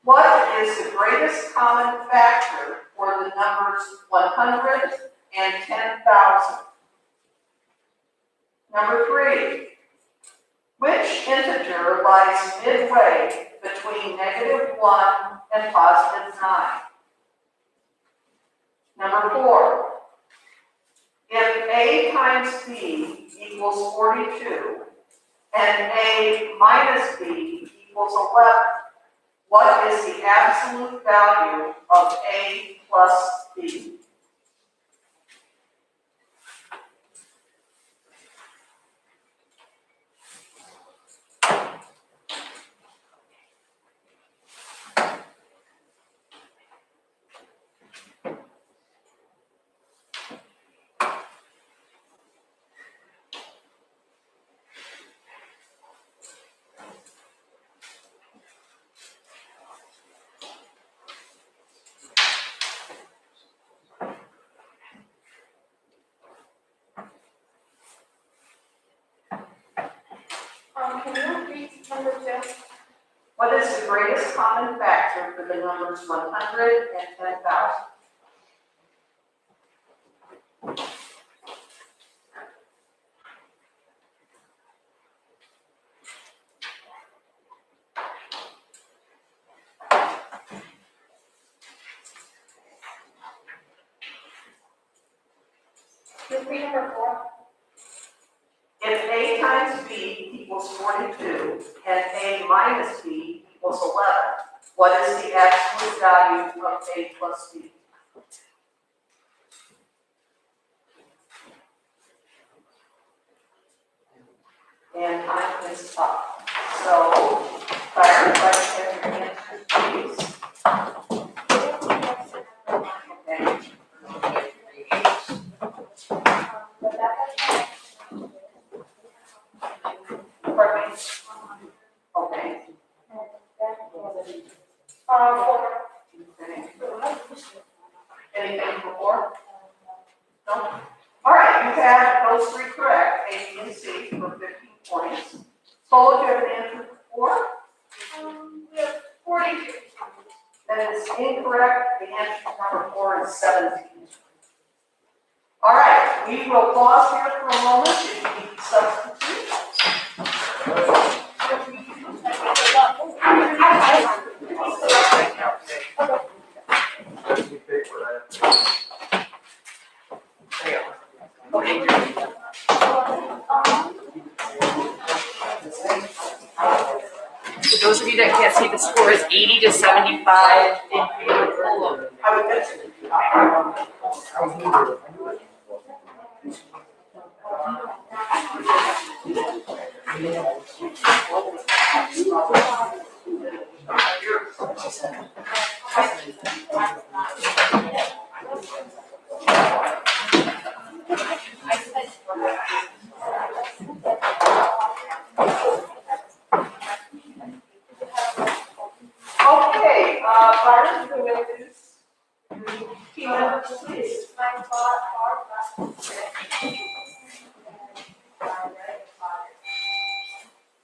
what is the greatest common factor for the numbers 100 and 10,000? Number three, which integer lies midway between -1 and +9? Number four, if A times B equals 42 and A minus B equals 11, what is the absolute value of A plus B? Can you repeat number 2? What is the greatest common factor for the numbers 100 and 10,000? Repeat number 4. If A times B equals 42 and A minus B equals 11, what is the absolute value of A plus B? And time is up. So, Byron, if I can have your answers, please. Okay. Pardon me? Okay. 4. Anything before? No? All right, you have those three correct, A, B, and C for 15 points. So, do you have an answer for 4? We have 42. That is incorrect. The answer to number 4 is 17. All right, we will pause here for a moment if you need to substitute. For those of you that can't see, the score is 80 to 75 in favor of Polo. I would guess. Okay, Byron, who is team member, please?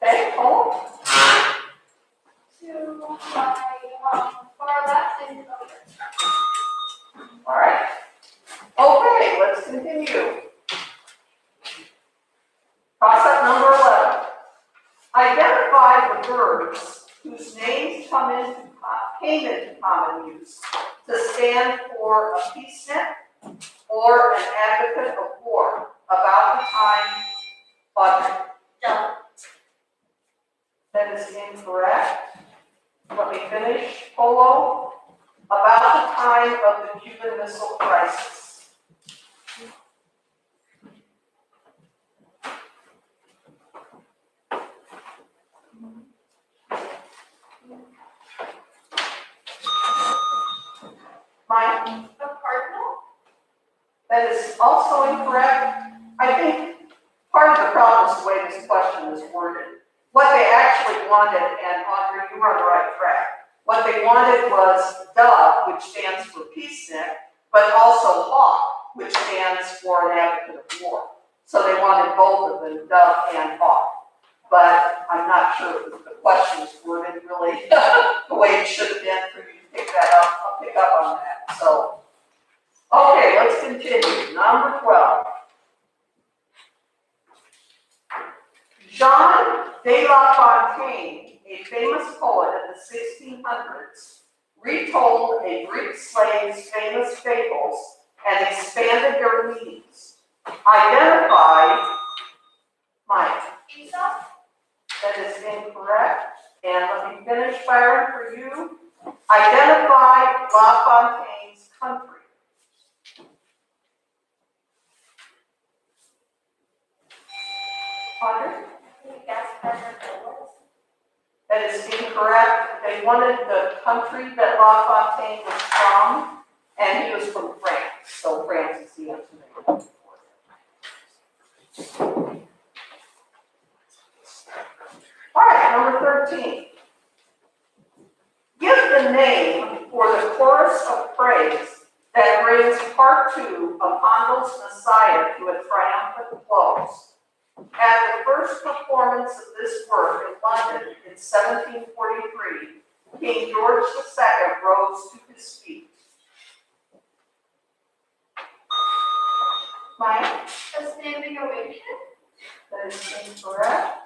Okay, Cole? To my far left and over. All right. Okay, let's continue. Concept number 11. Identify the verbs whose names came into common use to stand for a peacenik or an advocate of war about the time Audrey. That is incorrect. Let me finish. Polo. About the time of the Cuban Missile Crisis. Mike? A also incorrect. I think part of the problem is the way this question is worded. What they actually wanted, and Audrey, you were on the right track. What they wanted was dove, which stands for peacenik, but also hawk, which stands for an advocate of war. So they wanted both of them, dove and hawk. But I'm not sure if the question is worded really the way it should have been for you to pick that up. I'll pick up on that. So, okay, let's continue. Number 12. John De La Fontaine, a famous poet of the 1600s, retold a Greek slave's famous fables and expanded their meanings. Identify, Mike. Aesop? That is incorrect. And let me finish, Byron, for you. Identify La Fontaine's country. Audrey? That is incorrect. They wanted the country that La Fontaine was from, and he was from France. So France is the answer. All right, number 13. Give the name for the chorus of praise that brings part 2 of Handel's Messiah to a triumphant close. At the first performance of this work in London in 1743, King George II rose to his feet. Mike? A standing ovation? That is incorrect.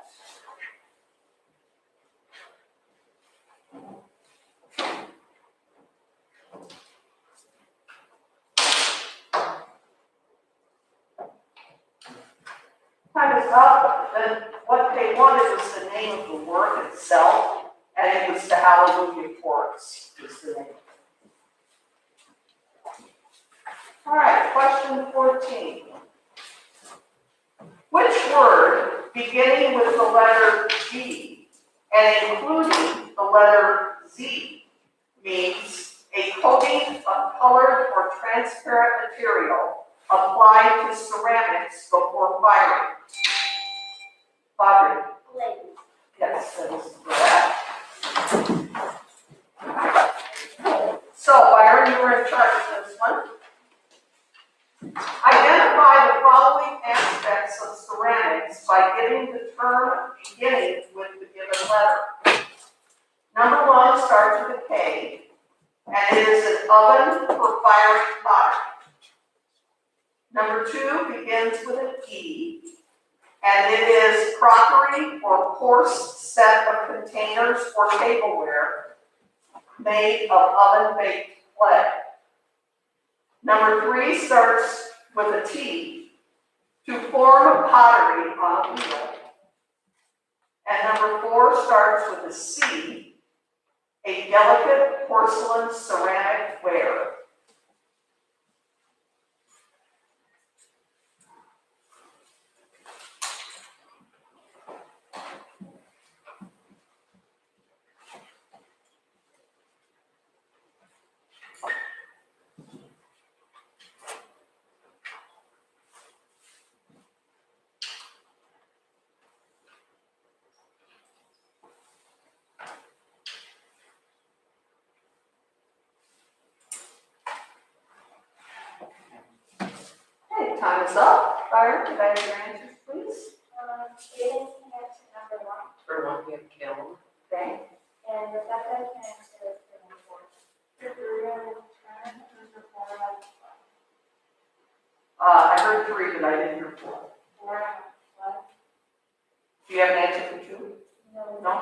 Time is up, and what they wanted was the name of the work itself, and it was the Hallelujah Chorus, is the name. All right, question 14. Which word, beginning with the letter G and including the letter Z, means a coating of colored or transparent material applied to ceramics before firing? Audrey? Yes, that is correct. So, Byron, you were in charge of this one. Identify the following aspects of ceramics by giving the term beginning with the given letter. Number 1 starts with a K, and it is an oven for firing pottery. Number 2 begins with an E, and it is crockery or coarse set of containers or tableware made of oven-baked clay. Number 3 starts with a T, to form pottery on a wheel. And number 4 starts with a C, a delicate porcelain ceramic ware. Okay, time is up. Byron, could I have your answers, please? Jaden can answer number 1, For one, we have Caleb. Okay. and Rebecca can answer number 4. Sabrina will turn number 4 out of I heard 3, but I didn't hear 4. 4 out of Do you have an answer for 2? 5. No. No?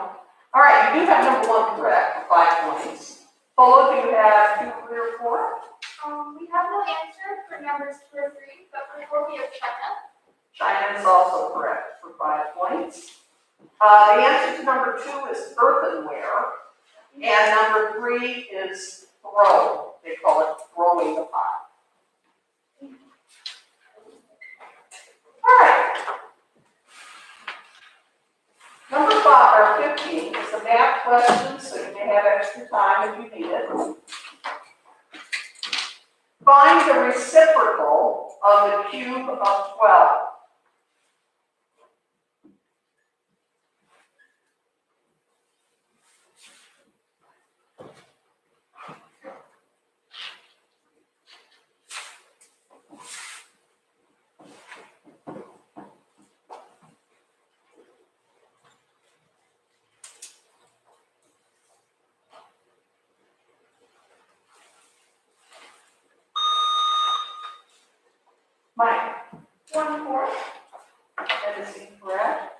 All right, you do have number 1 correct, for 5 points. Polo, do you have 2, 3, or 4? We have no answer for numbers 2 or 3, but for 4 we have China. China is also correct for 5 points. The answer to number 2 is earthenware, and number 3 is throw. They call it throwing the pot. All right. Number 15 is a math question, so you may have extra time if you need it. Find the reciprocal of the cube of 12. Mike? 1/4. That is incorrect.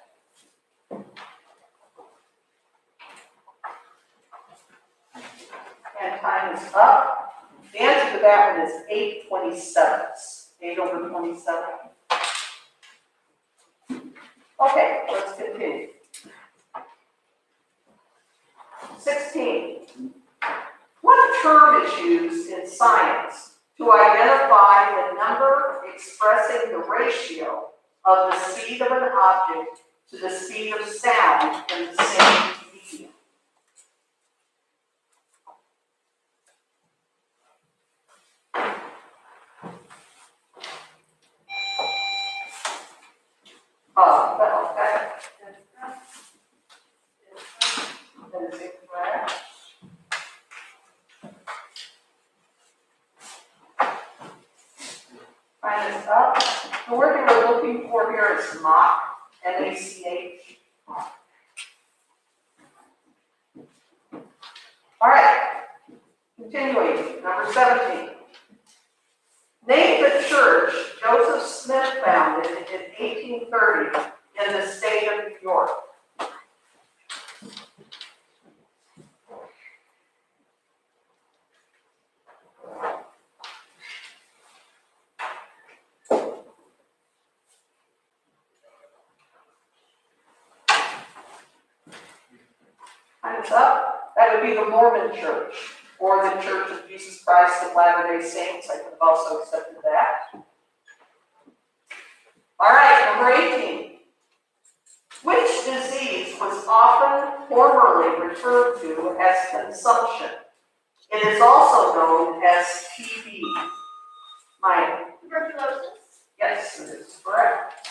And time is up. The answer to that one is 8/27. 8/27. Okay, let's continue. 16. What term is used in science to identify the number expressing the ratio of the speed of an object to the speed of sound in the same medium? Well, that is incorrect. Time is up. The word we're looking for here is Mach, M-A-C-H. All right, continuing, number 17. Name the church Joseph Smith founded in 1830 in the state of New York. Time's up. That would be the Mormon Church, or the Church of Jesus Christ of Latter-day Saints. I could have also accepted that. All right, number 18. Which disease was often formerly referred to as consumption? It is also known as TB. Mike? Tuberculosis. Yes, it is correct.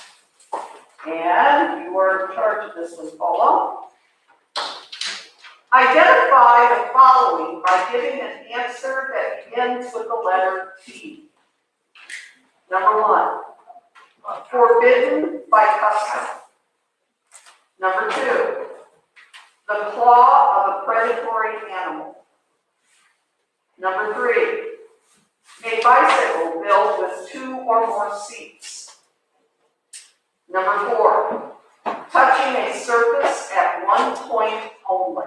And you are in charge of this one, Paula. Identify the following by giving an answer that begins with the letter T. Number 1, forbidden by custom. Number 2, the claw of a predatory animal. Number 3, a bicycle built with 2 or more seats. Number 4, touching a surface at one point only.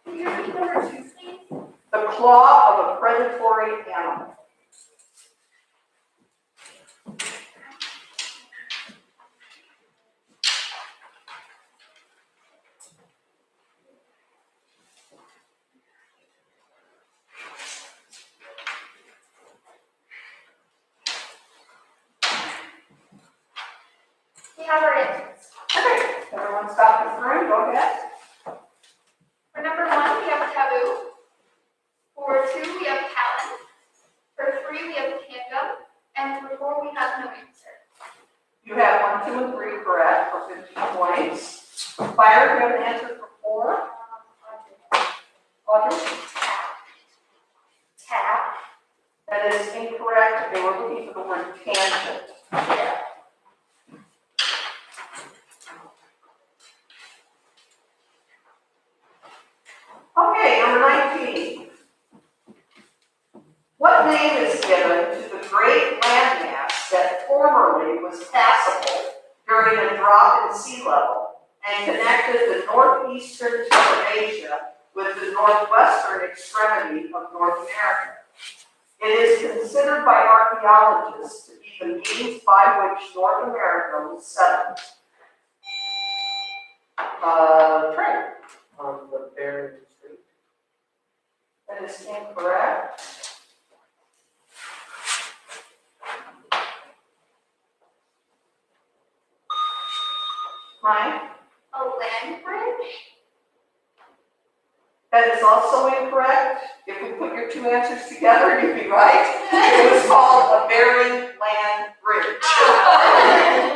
Can you repeat number 2, please? The claw of a predatory animal. We have our answers. Okay, everyone stop the room, go ahead. For number 1, we have taboo. For 2, we have talon. For 3, we have tandem. And for 4, we have no answer. You have 1, 2, and 3 correct for 15 points. Byron, do you have an answer for 4? Audrey? Tap. That is incorrect. They were looking for the word tangent. Yeah. Okay, number 19. What name is given to the great landmass that formerly was passable during a drop in sea level and connected the northeastern tip of Asia with the northwestern extremity of North America? It is considered by archaeologists to be the means by which North America was settled. Trey? The Barren Strait. That is incorrect. Mike? A land bridge. That is also incorrect. If we put your two answers together, you'd be right. It was called a Bering Land Bridge.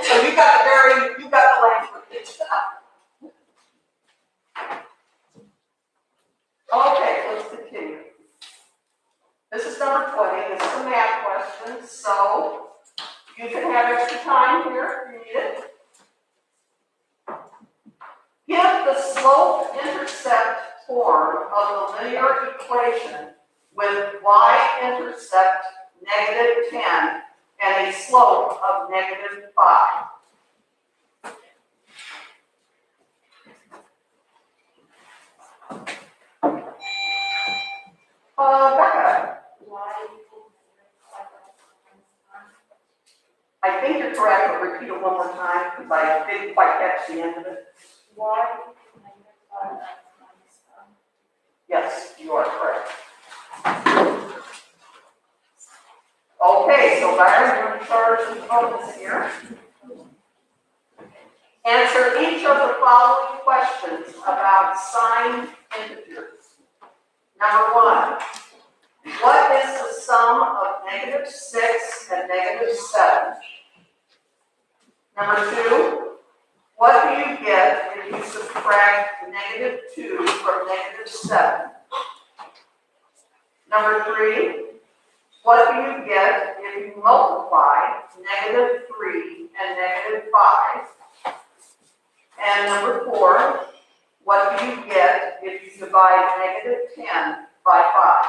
So you got the Bering, you got the land bridge. Okay, let's continue. This is number 20. This is a math question, so you can have extra time here if you need it. Give the slope-intercept form of the linear equation with y-intercept -10 and a slope of -5. Becca, I think you're correct, but repeat it one more time because I didn't quite catch the end of it. Yes, you are correct. Okay, so Byron, you're in charge of this here. Answer each of the following questions about signed integers. Number 1, what is the sum of -6 and -7? Number 2, what do you get if you subtract -2 from -7? Number 3, what do you get if you multiply -3 and -5? And number 4, what do you get if you divide -10 by 5?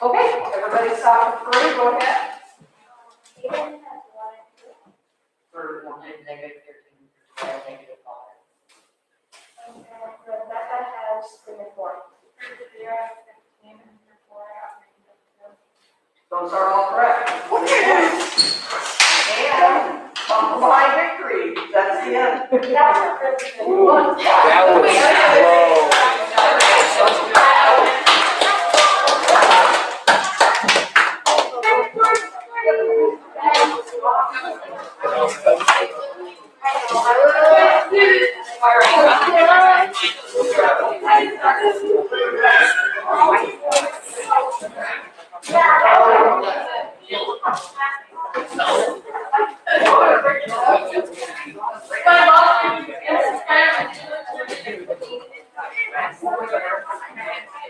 Okay, everybody stop for 3, go ahead. For -13, -5. Rebecca has 3 and 4. Those are all correct. And come behind victory, that's the end.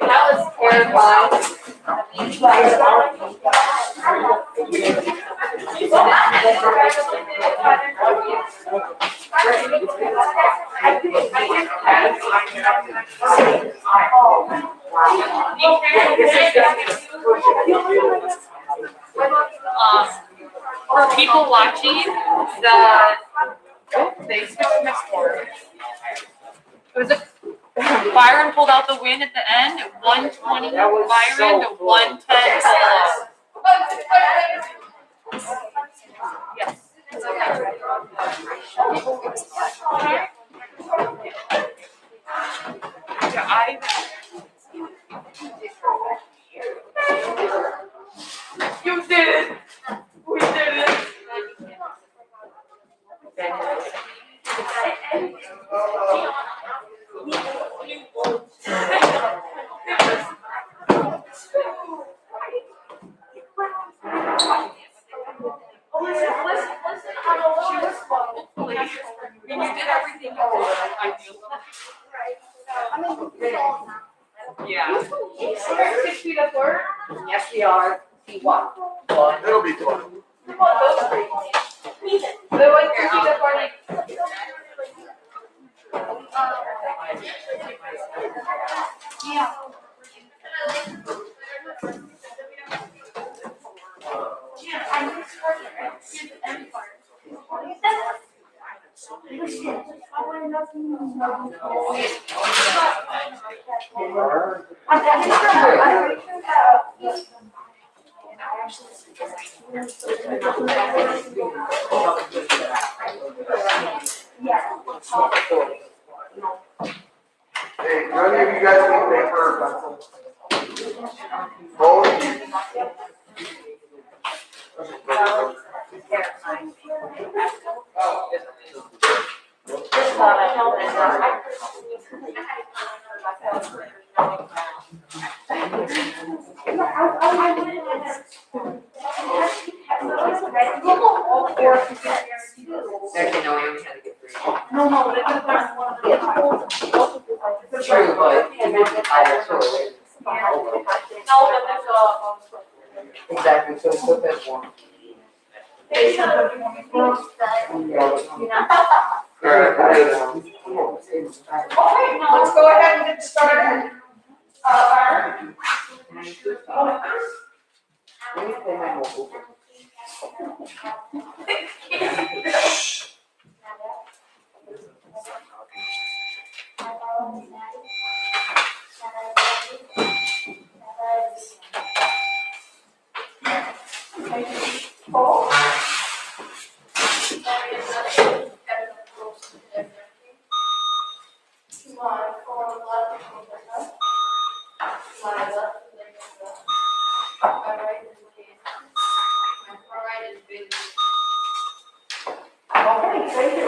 That was For people watching, they skipped next door. Byron pulled out the win at the end at 120. Byron to 110. Yes. Yeah, you did it. We did it. You did everything you did. I feel. Yeah. 6 feet of work? Yes, we are. See what? It'll be fun. We want those 3. We want 6 feet of work. Yeah. Yeah, I just heard it. Here's the end part. Hey, none of you guys can take her pencil. Both of you. Actually, no, we only had to get 3. No, no, that's one of the. True, but I also. Exactly, so it's still has 1. Okay, now let's go ahead and get started. Byron? Let me play my mobile. Paul? Okay, thank you.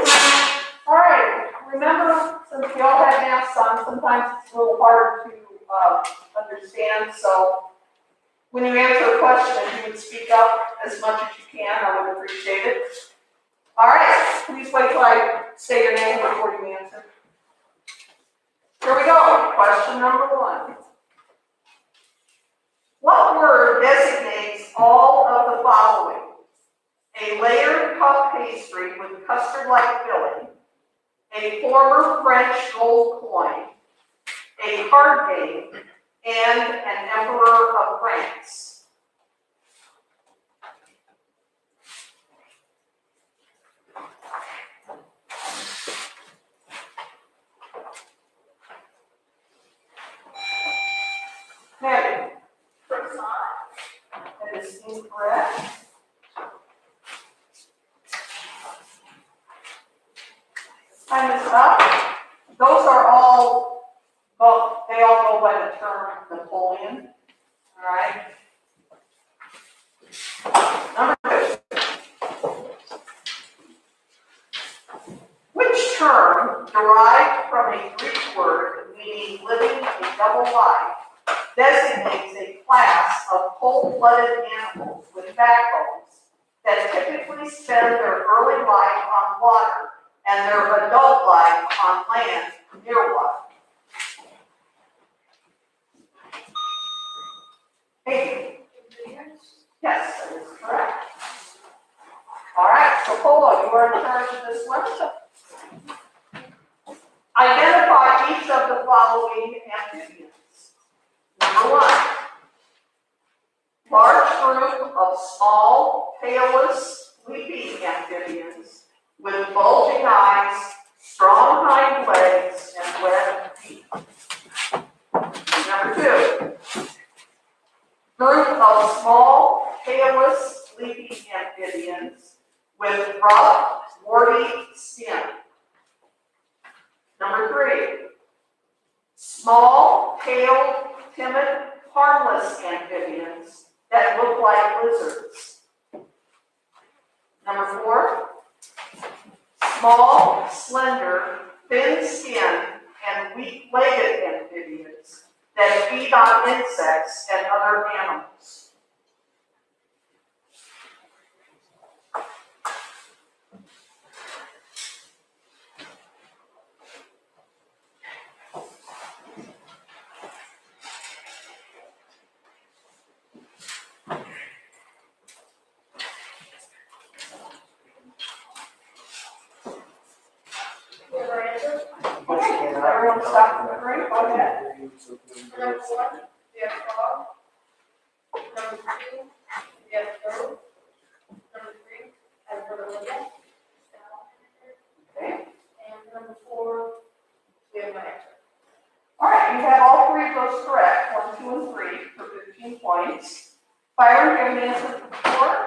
All right, remember, since we all have masks on, sometimes it's a little hard to understand, so when you answer a question, if you would speak up as much as you can, I would appreciate it. All right, please wait till I say your name before you answer. Here we go, question number 1. What word designates all of the following? A layered puff pastry with custard-like filling, a former French gold coin, a card game, and an emperor of France. Patty? That is incorrect. Time is up. Those are all, well, they all go by the term Napoleon. All right. Number 2. Which term, derived from a Greek word meaning living a double life, designates a class of cold-blooded animals with backbones that typically spend their early life on water and their adult life on land near water? Hey. Yes, that is correct. All right, so Polo, you are in charge of this one. Identify each of the following amphibians. Number 1. Large group of small, tailless, leafy amphibians with bulging eyes, strong hind legs, and webbed feet. Number 2. Group of small, tailless, leafy amphibians with rough, warty skin. Number 3. Small, tailed, timid, harmless amphibians that look like lizards. Number 4. Small, slender, thin skinned, and weak-legged amphibians that feed on insects and other animals. Everyone stop and agree, go ahead. Number 1, we have frog. Number 2, we have bird. Number 3, I have bird again. Okay. right, you have all three of those correct, 1, 2, and 3 for 15 points. Byron, do you have an answer for 4?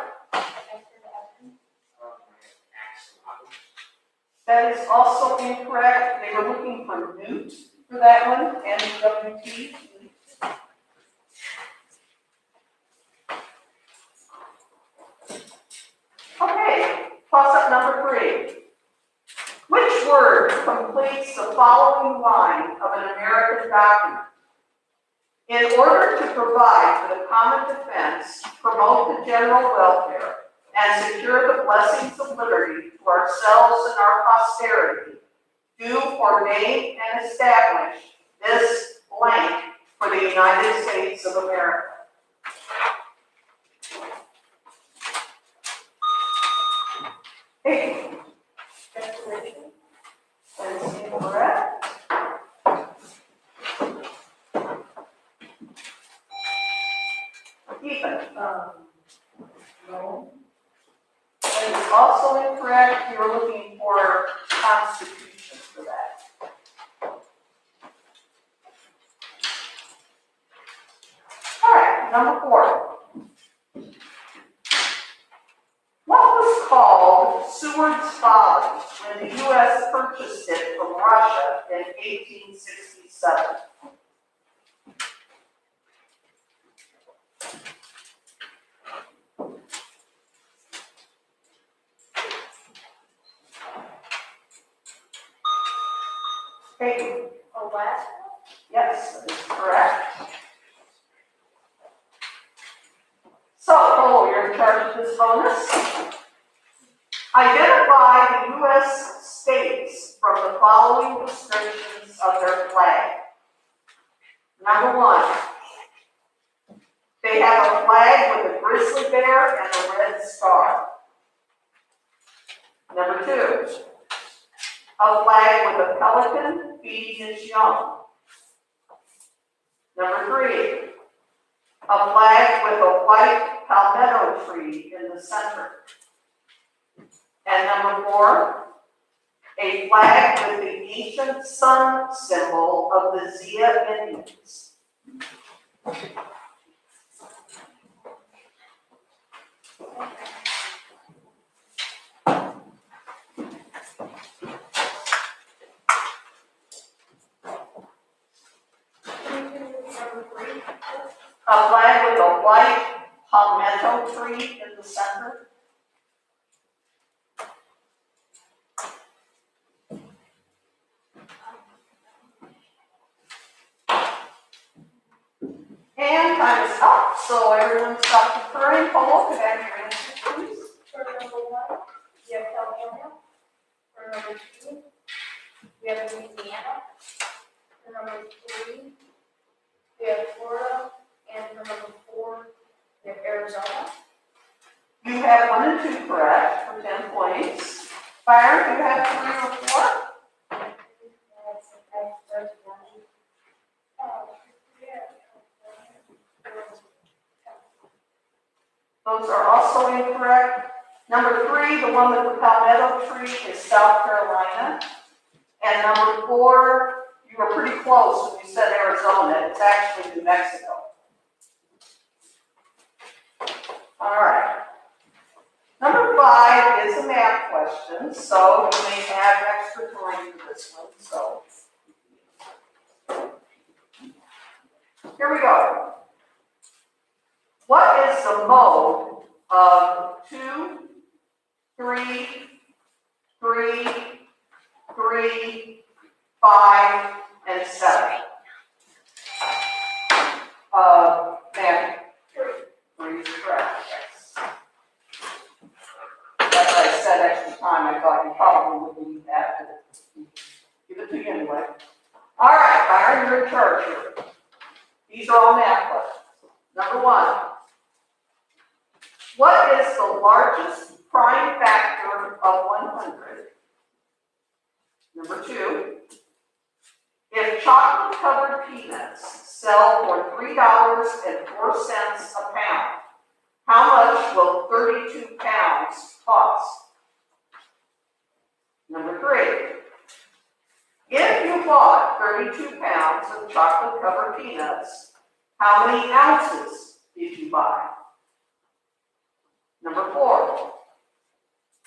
That is also incorrect. They were looking for newt for that one, N-W-T. Okay, toss-up number 3. Which word completes the following line of an American document? In order to provide for the common defense, promote the general welfare, and secure the blessings of liberty to ourselves and our posterity, do ordain and establish this blank for the United States of America. Hey. That is incorrect. Ethan. No. That is also incorrect. You were looking for Constitution for that. All right, number 4. What was called Seward's Folly when the U.S. purchased it from Russia in 1867? Hey. Alaska? Yes, that is correct. So, you're in charge of this bonus. Identify the U.S. states from the following descriptions of their flag. Number 1, they have a flag with a grizzly bear and a red star. Number 2, a flag with a pelican feeding its young. Number 3, a flag with a white palmetto tree in the center. And number 4, a flag with the ancient sun symbol of the Zia Indians. A flag with a white palmetto tree in the center. And time is up, so everyone stop deferring. Paul, could I have your answer, please? For number 1, you have California. For number 2, you have Louisiana. For number 3, you have Florida. And for number 4, you have Arizona. You have 1 and 2 correct for 10 points. Byron, you have 3 or 4? Those are also incorrect. Number 3, the one with the palmetto tree, is South Carolina. And number 4, you were pretty close when you said Arizona. It's actually New Mexico. All right. Number 5 is a math question, so you may have extra time for this one. So here we go. What is the mode of 2, 3, 3, 3, 5, and 7? Man, 3 is correct. As I said extra time, I thought you probably would need that, but give it to you anyway. All right, Byron, you're in charge here. These are all math questions. Number 1. What is the largest prime factor of 100? Number 2. If chocolate-covered peanuts sell for $3.04 a pound, how much will 32 pounds cost? Number 3. If you bought 32 pounds of chocolate covered peanuts, how many ounces did you buy? Number 4.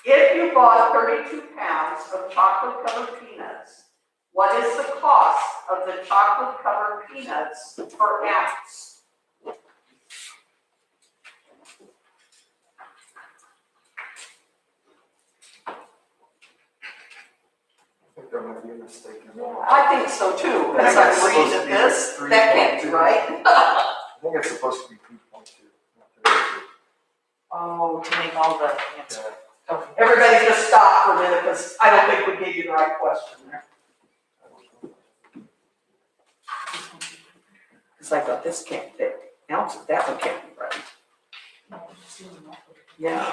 If you bought 32 pounds of chocolate covered peanuts, what is the cost of the chocolate covered peanuts per ounce? I think there might be a mistake in that. I think so too, as I'm reading this, that can't be right. I think it's supposed to be 3.2, not 32. Oh, to make all the, Yeah. Everybody just stop for a minute, because I don't think we gave you the right question there. Because I thought this can't fit, ounces, that one can't be right. Yeah.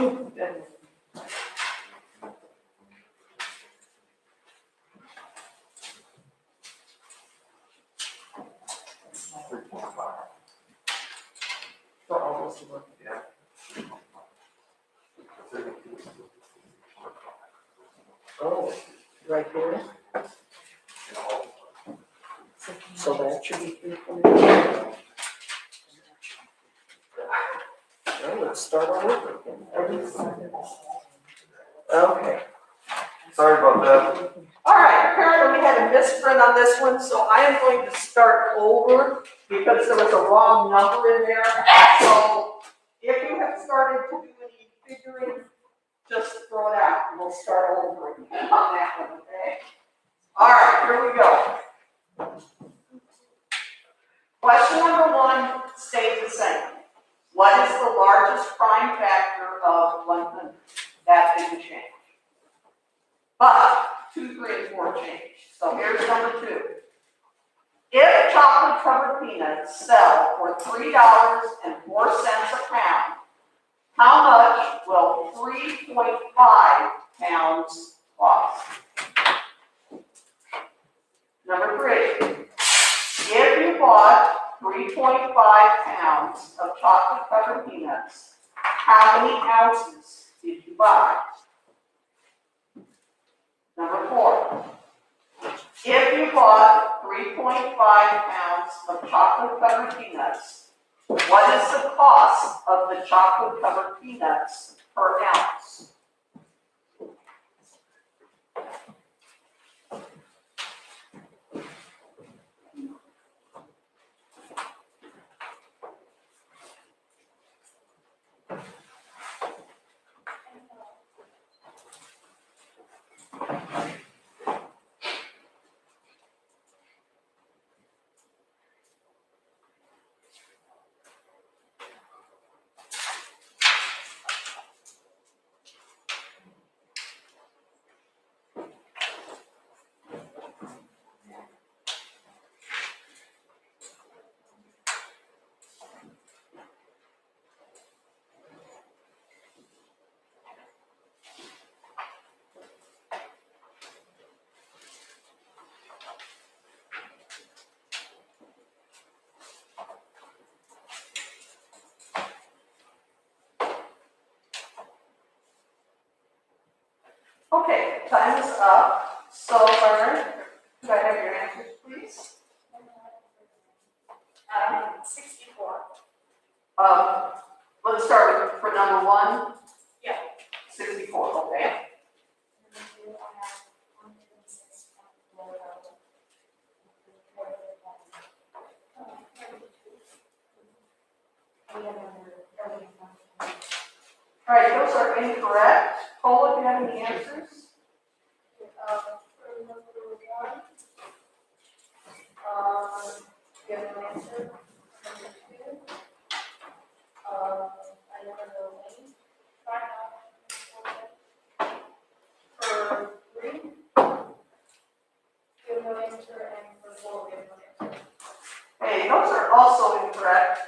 For all those who work. Oh, right here. So that should be 3.2. Well, let's start all over again. Okay. Sorry about that. All right, apparently we had a misprint on this one, so I am going to start over because there was a wrong number in there. So if you have started to do any figuring, just throw it out and we'll start over again on that one, okay? All right, here we go. Question number 1 stays the same. What is the largest prime factor of 100? That didn't change. But 2, 3, and 4 change. So here's number 2. If chocolate covered peanuts sell for $3.04 a pound, how much will 3.5 pounds cost? Number 3. If you bought 3.5 pounds of chocolate covered peanuts, how many ounces did you buy? Number 4. If you bought 3.5 pounds of chocolate covered peanuts, what is the cost of the chocolate covered peanuts per ounce? Okay, time is up. So, Byron, could I have your answers, please? 64. Let's start with, for number 1. Yeah. 64, okay. All right, those are incorrect. Paula, do you have any answers? For number 1, you have an answer. Number 2, I never know when. For 3, you have no answer, and for 4, you have no answer. Hey, those are also incorrect.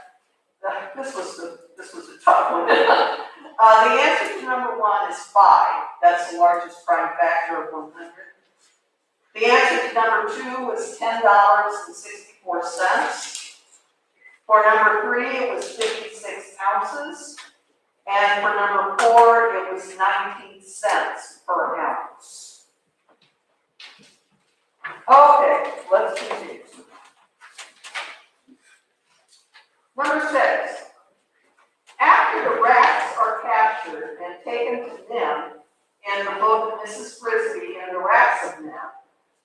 This was a tough one. The answer to number 1 is 5. That's the largest prime factor of 100. The answer to number 2 was $10.64. For number 3, it was 56 ounces. And for number 4, it was 19 cents per ounce. Okay, let's continue. Number 6. After the rats are captured and taken to them in the book of Mrs. Frisbee and the Rats of them,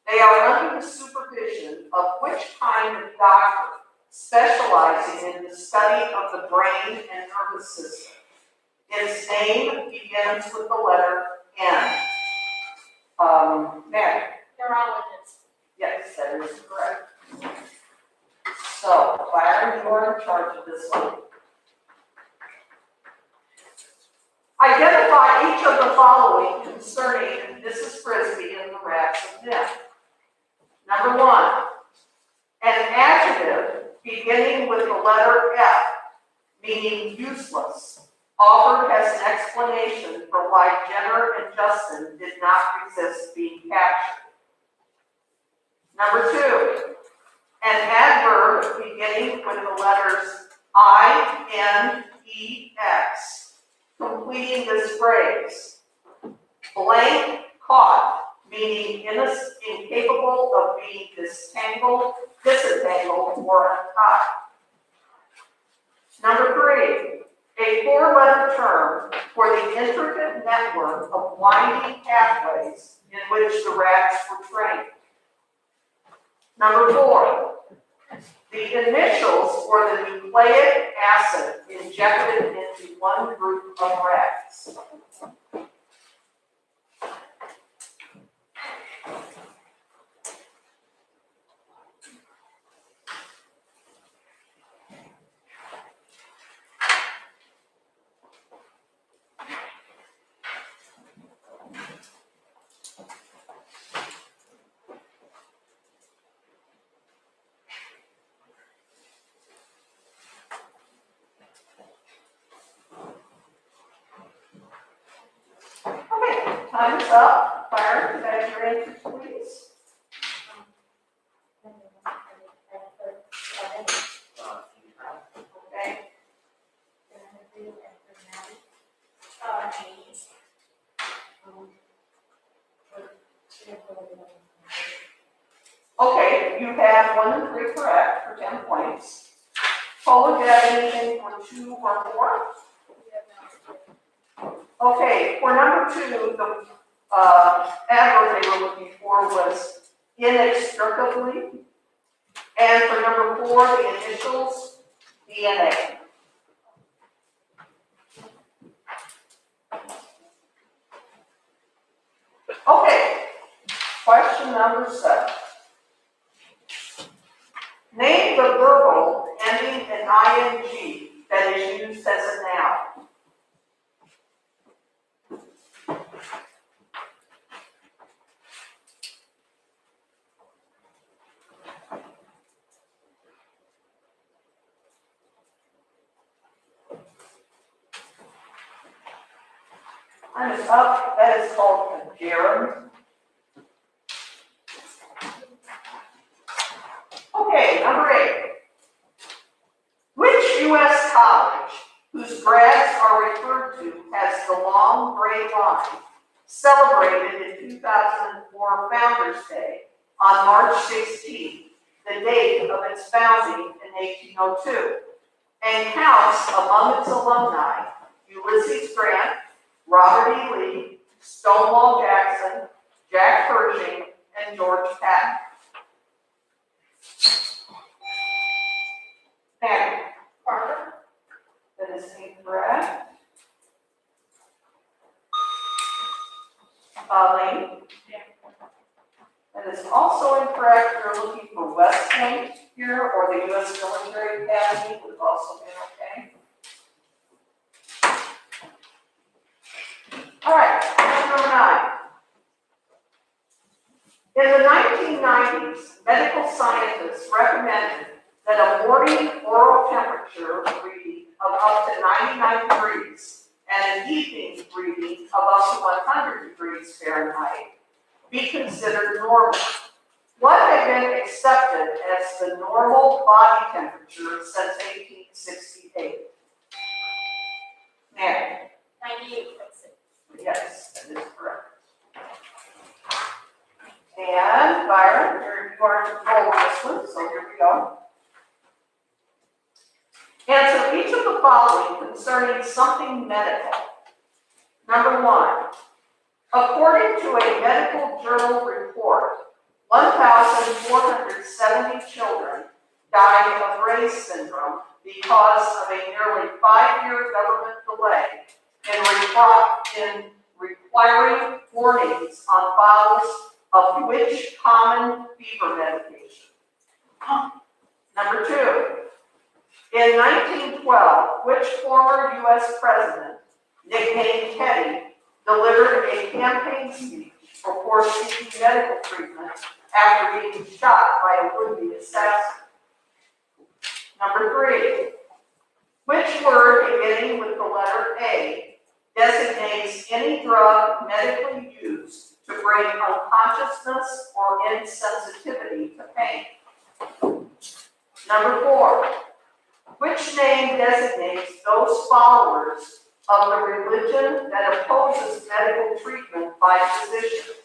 they are under the supervision of which kind of doctor, specializing in the study of the brain and nervous system? Its name begins with the letter N. Mary? Neurologist. Yes, that is correct. So, Byron, you are in charge of this one. Identify each of the following concerning Mrs. Frisbee and the Rats of them. Number 1, an adjective beginning with the letter F, meaning useless, offered as an explanation for why Jenner and Justin did not resist being captured. Number 2, an adverb beginning with the letters I, N, E, X, completing this phrase. Blank caught, meaning incapable of being disentangled, or untied. Number 3, a 4-letter term for the intricate network of winding pathways in which the rats were trained. Number 4, the initials for the nucleic acid injected into one group of rats. Okay, time is up. Byron, could I have your answers, please? Okay. Okay, you have 1 and 3 correct for 10 points. Paula, do you have anything for 2 or 4? Okay, for number 2, the adverb they were looking for was inextricably. And for number 4, the initials, DNA. Okay, question number 7. Name the verbal ending in ing that is used as a noun. Time is up. That is called a gerund. Okay, number 8. Which U.S. college, whose grads are referred to as the Long Gray Line, celebrated in 2004 Founders Day on March 16th, the date of its founding in 1802, and counts among its alumni Ulysses Grant, Robert E. Lee, Stonewall Jackson, Jack Pershing, and George Patton. Mary? Carter. That is incorrect. Lane? That is also incorrect. You're looking for West Point here, or the U.S. Military Academy would also be okay. All right, number 9. In the 1990s, medical scientists recommended that a morning oral temperature reading of up to 99 degrees and an evening reading of up to 100 degrees Fahrenheit be considered normal. What had been accepted as the normal body temperature since 1868? Mary? 98.6. Yes, that is correct. And Byron, you are in control of this one, so here we go. Answer each of the following concerning something medical. Number 1, according to a medical journal report, 1,470 children died of Ray's syndrome because of a nearly 5-year government delay in requiring warnings on bottles of which common fever medication. Number 2, in 1912, which former U.S. president, nicknamed Teddy, delivered a campaign speech before seeking medical treatment after being shot by a would-be assassin? Number 3, which word beginning with the letter A designates any drug medically used to bring unconsciousness or insensitivity to pain? Number 4, which name designates those followers of the religion that opposes medical treatment by physicians,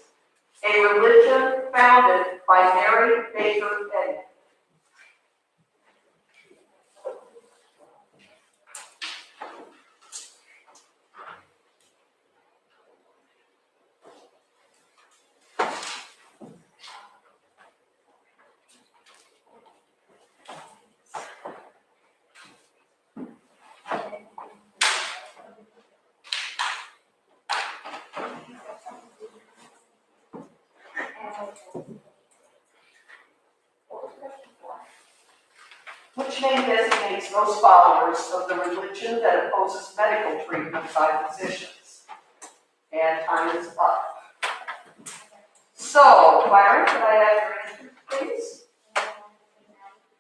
a religion founded by Mary Baker Eddy? Which name designates those followers of the religion that opposes medical treatment by physicians? And time is up. So, Byron, could I have your answer, please?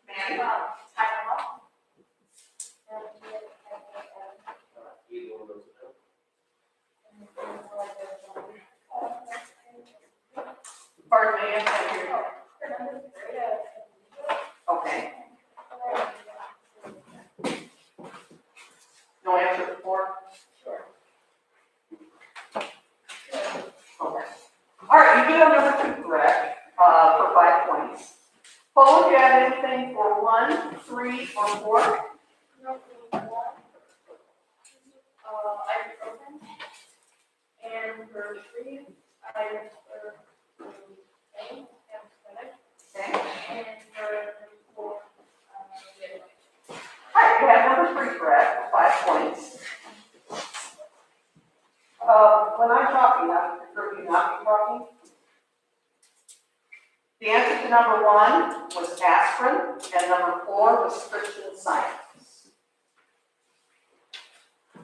Manny? Pardon me, I can't hear you. Okay. No answer before? Sure. Okay. All right, you do have number 2 correct, for 5 points. Paul, do you have anything for 1, 3, or 4? No, ibuprofen. And for 3, Okay. and for 4, All right, you have number 3 correct, for 5 points. When I'm talking, I prefer you not be talking. The answer to number 1 was aspirin, and number 4 was Christian Science.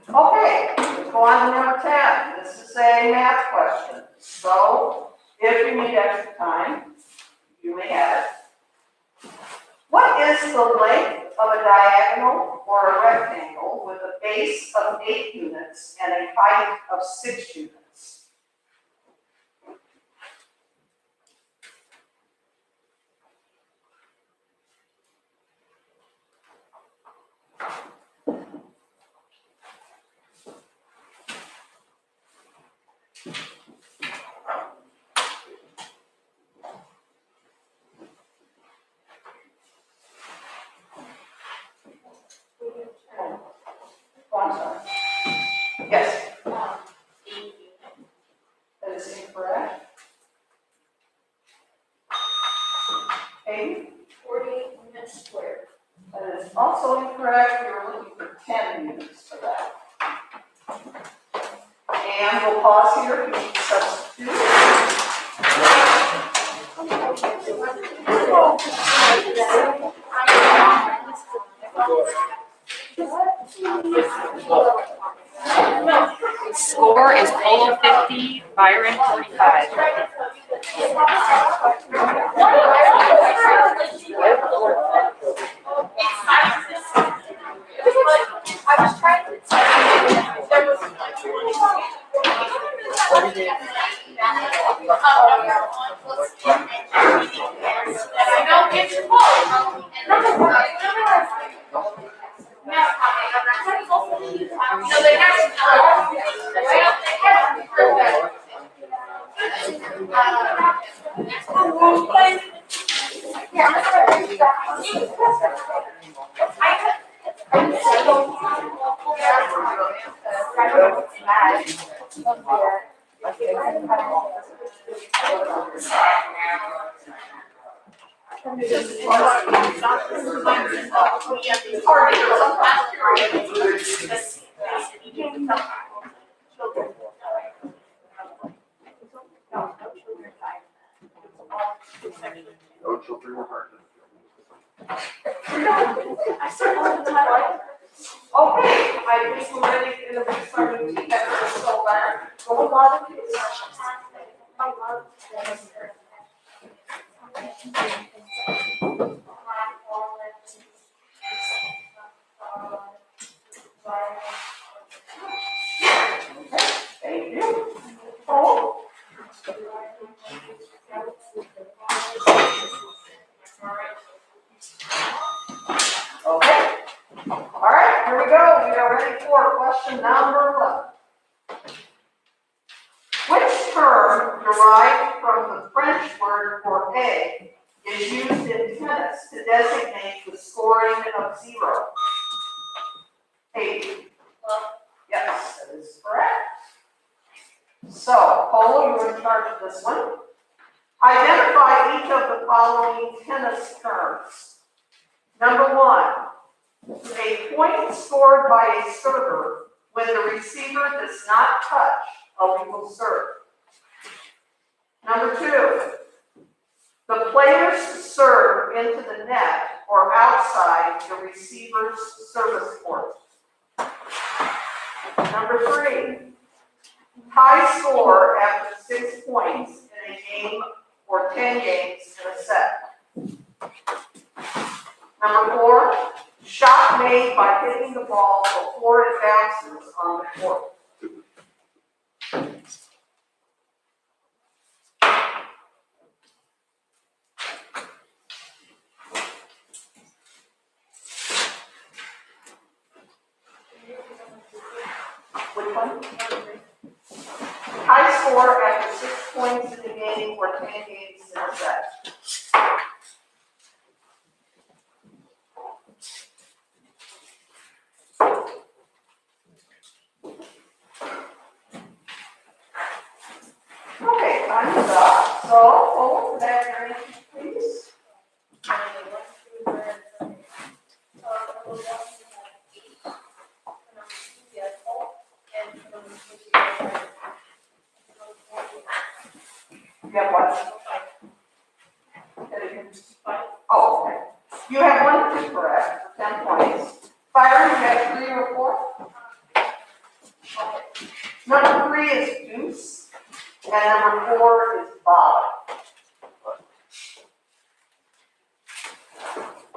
Okay, let's go on to number 10. This is a math question. So, if you need extra time, you may have it. What is the length of a diagonal or a rectangle with a base of 8 units and a height of 6 units? Oh, I'm sorry. Yes, that is incorrect. 8, 48 units squared. that is also incorrect. We were looking for 10 units for that. And we'll pause here if you need to substitute. Score is Polo 50, Byron 45. I was trying to there was I don't get your phone. no, they have It's hard to hear, No children were hurt. Okay, I think we're ready to introduce our new team members, so go along. Thank you. Oh. Okay. All right, here we go. We are ready for question number 11. Which term derived from the French word for egg is used in tennis to designate the scoring of 0? A. Yes, that is correct. So, Paul, you're in charge of this one. Identify each of the following tennis terms. Number 1, a point scored by a server when the receiver does not touch a legal serve. Number 2, the players serve into the net or outside the receiver's service court. Number 3, tie score after 6 points in a game or 10 games in a set. Number 4, shot made by hitting the ball before it bounces on the court. Which one? High score after 6 points in a game or 10 games in a set. Okay, time is up. So, hold for that area, please. You have what? Oh, okay. You have 1 2 correct, for 10 points. Byron, you have 3 or 4? Okay. Number 3 is deuce, and number 4 is volley.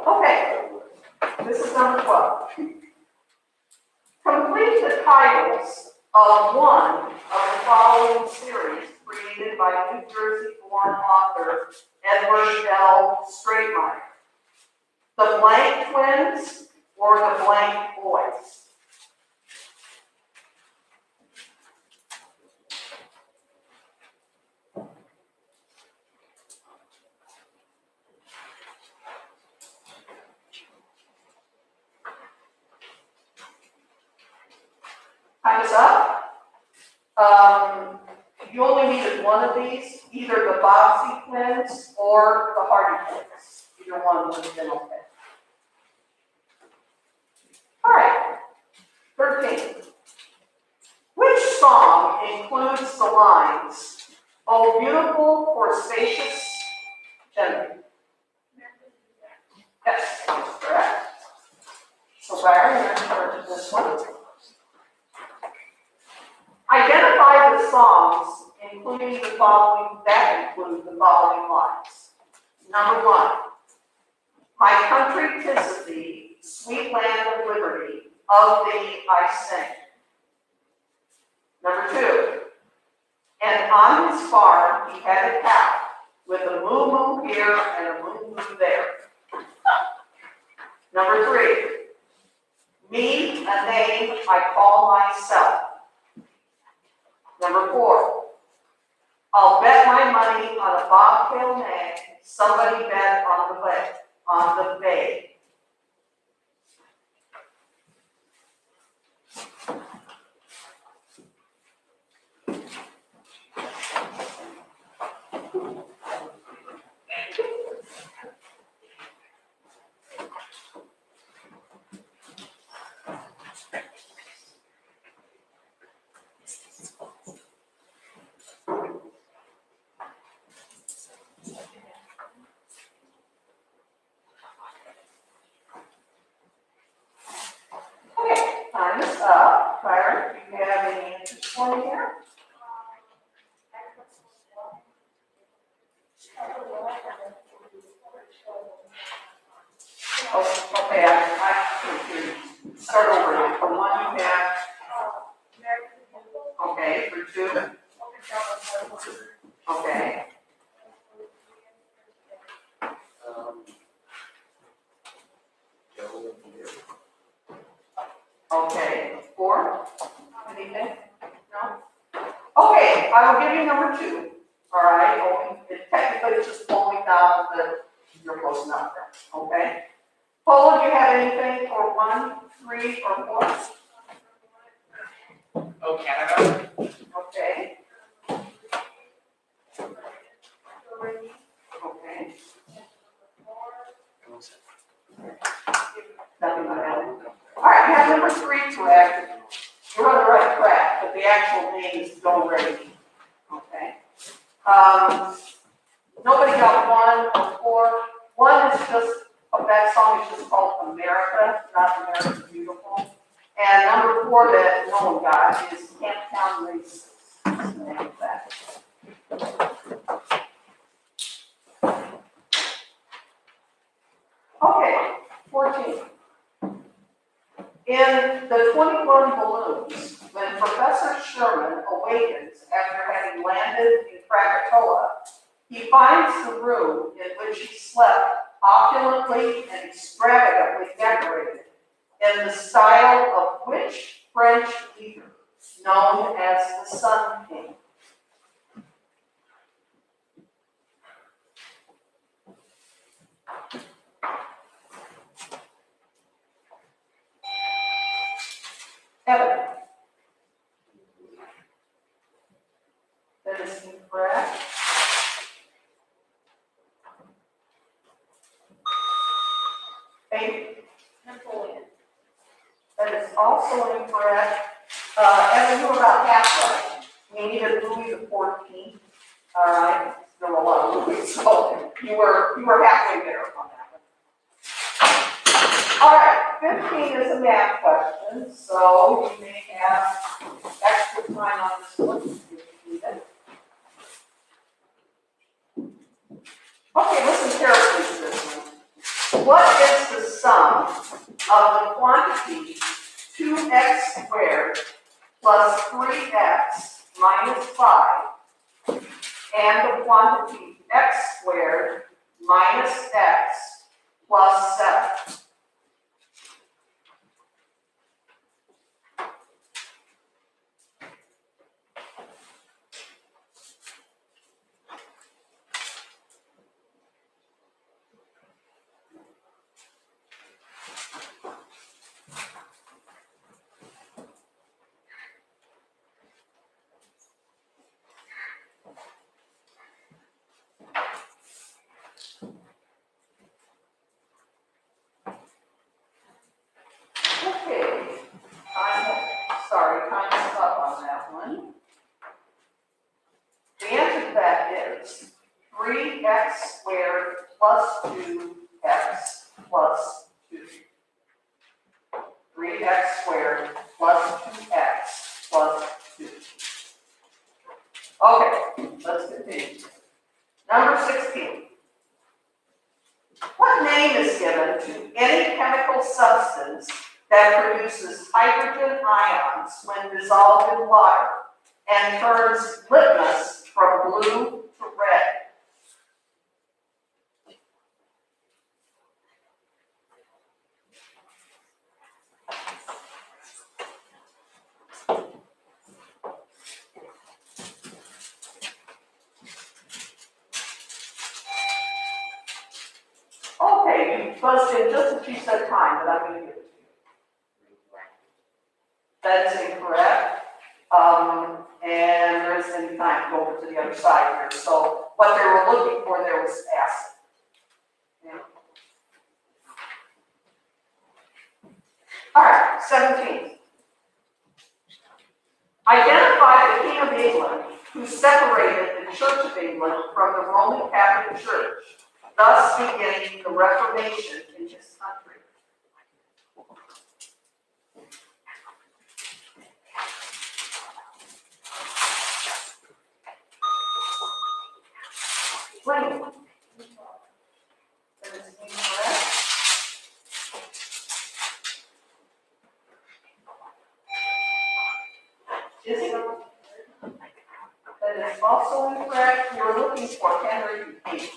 Okay, this is number 12. Complete the titles of one of the following series created by New Jersey-born author Edward L. Straitmeyer. The Blank Twins or the Blank Boys? Time is up. You only needed one of these, either the Bobbsey twins or the Hardy twins. Either one would have been okay. All right, 13. Which song includes the lines, "Oh, beautiful for spacious gender"? Yes, that's correct. So, Byron, you're in charge of this one. Identify the songs including the following that include the following lines. Number 1, my country 'tis of thee, sweet land of liberty, of thee I sing. Number 2, and on his farm he had a cow with a moo-moo here and a moo-moo there. Number 3, me a name I call myself. Number 4, I'll bet my money on a bobtail nag, somebody bet on the bay. questions here. Start over. For one, you have, okay, for two, okay. Okay, four, anything? No? Okay, I will give you number two, all right? Technically, it's just pulling down, but you're close enough there, okay? Paula, do you have anything for 1, 3, or 4? Oh, Canada? Okay. Okay. Nothing like that. All right, you have number 3 correct. You're on the right track, but the actual name is Go Ready. Okay. Nobody got 1 or 4. 1 is just, that song is just called America, not America Beautiful. And number 4 that no one got is Camp Town Races. That's the name of that. Okay, 14. In the 21 balloons, when Professor Sherman awakens after having landed in Krakatoa, he finds the room in which he slept opulently and extravagantly decorated in the style of which French leader known as the Sun King? Evan. That is incorrect. Faith. Napoleon. That is also incorrect. Evan, you were about halfway. We needed Louis the 14th. All right. There were a lot of Louis, so you were halfway there on that one. All right. 15 is a math question, so you may have extra time on this one if you need it. Okay, listen carefully to this one. What is the sum of the quantity 2x squared plus 3x minus 5 and the quantity x squared minus x plus 7? Okay, time's up on that one. The answer to that is 3x squared plus 2x plus 2. 3x squared plus 2x plus 2. Okay, let's continue. Number 16. What name is given to any chemical substance that produces hydrogen ions when dissolved in water and turns litmus from blue to red? Okay, you buzzed in just as you said time, but I'm going to give it to you. That is incorrect. And there isn't any time to go over to the other side here. So what they were looking for there was acid. Okay. All right, 17. Identify the King of England who separated the Church of England from the Roman Catholic Church, thus beginning the Reformation in his country. William. That is incorrect. Is he? That is also incorrect. You're looking for Henry VIII.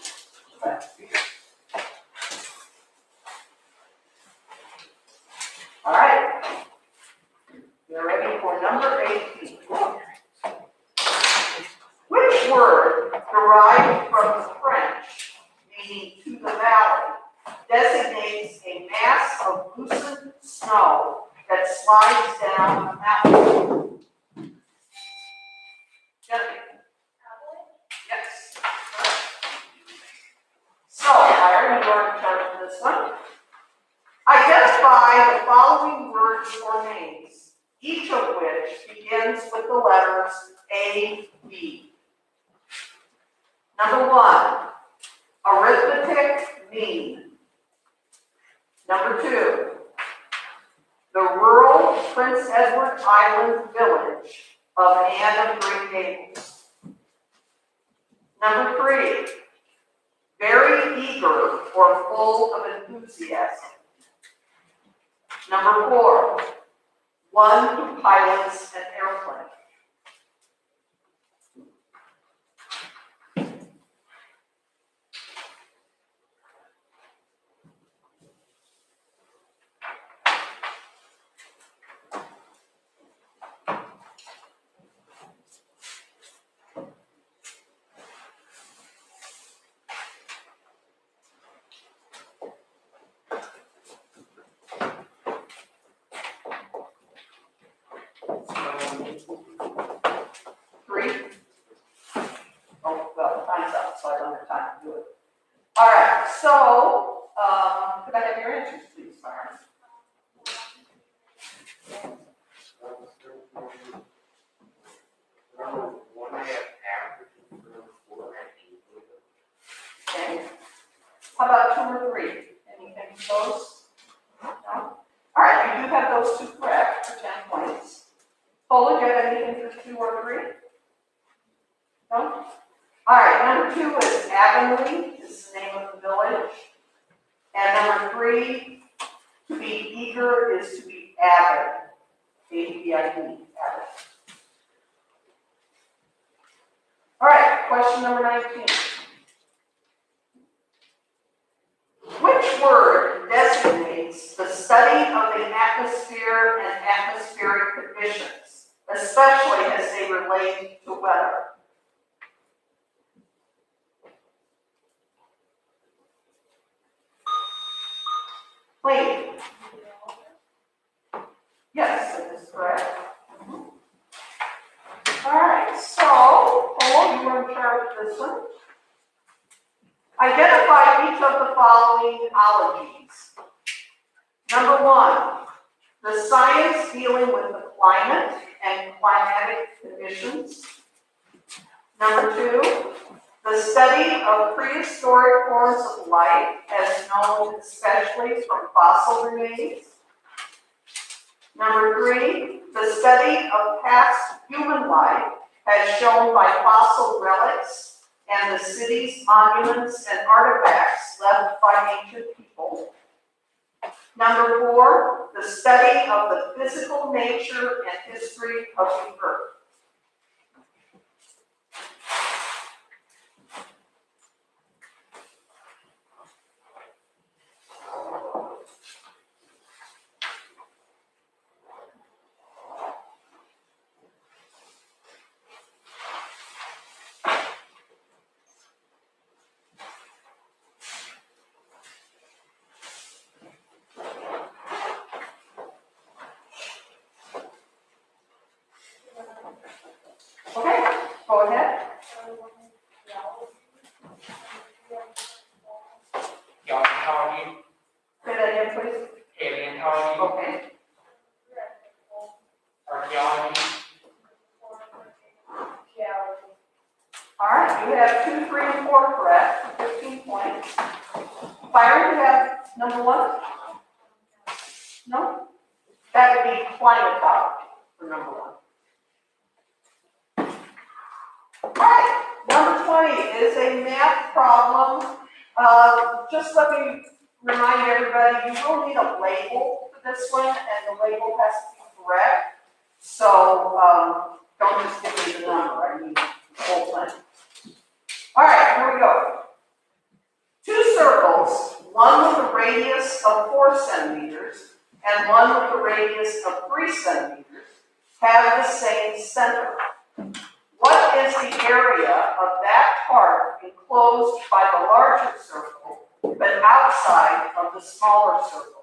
All right. You're ready for number 18. Which word derived from the French, meaning to the valley, designates a mass of loosened snow that slides down a mountain? Genevieve? Yes. So, Byron, you are in charge of this one. Identify the following words or names, each of which begins with the letters A, B. Number 1, arithmetic mean. Number 2, the rural Prince Edward Island village of Anne of Green Gables. Number 3, very eager or full of enthusiasm. Number 4, one who pilots an airplane. Three? Oh, well, time's up, so I don't have time to do it. All right, so, could I have your answers, please, Byron? Okay. How about 2 or 3? Anything close? No? All right, you do have those 2 correct for 10 points. Paula, do you have anything for 2 or 3? No? All right, number 2 is Avonlea, is the name of the village. And number 3, to be eager is to be avid. A-V-I-D, avid. All right, question number 19. Which word designates the study of the atmosphere and atmospheric conditions, especially as they relate to weather? Please. Yes, that is correct. All right, so, Paul, you are in charge of this one. Identify each of the following ologies. Number 1, the science dealing with the climate and climatic conditions. Number 2, the study of prehistoric forms of life as known especially from fossil remains. Number 3, the study of past human life as shown by fossil relics and the cities, monuments, and artifacts left by ancient people. Number 4, the study of the physical nature and history of the earth. Okay, go ahead. Paleontology, Say that again, please. paleontology, Okay. archaeology, All right, you have 2, 3, and 4 correct, 15 points. Byron, you have number 1? No? That would be climatology for number 1. All right, number 20 is a math problem. Just let me remind everybody, you will need a label for this one, and the label has to be correct. So, don't just give me the number, I need the whole thing. All right, here we go. Two circles, one with a radius of 4 centimeters and one with a radius of 3 centimeters, have the same center. What is the area of that part enclosed by the larger circle, but outside of the smaller circle?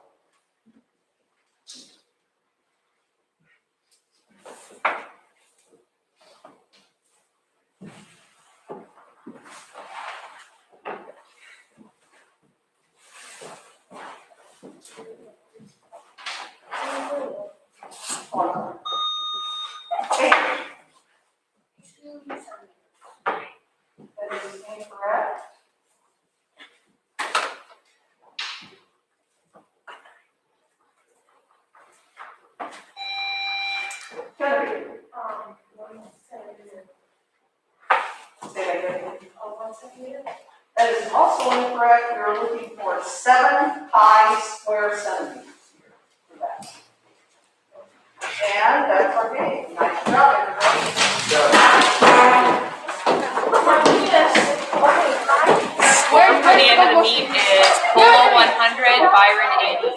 That is incorrect. Kennedy. Say that again. That is also incorrect. You're looking for 7 pi square centimeters for that. And that's our game. Nice job, everybody. Square for the end of the meet is Polo 100, Byron 80.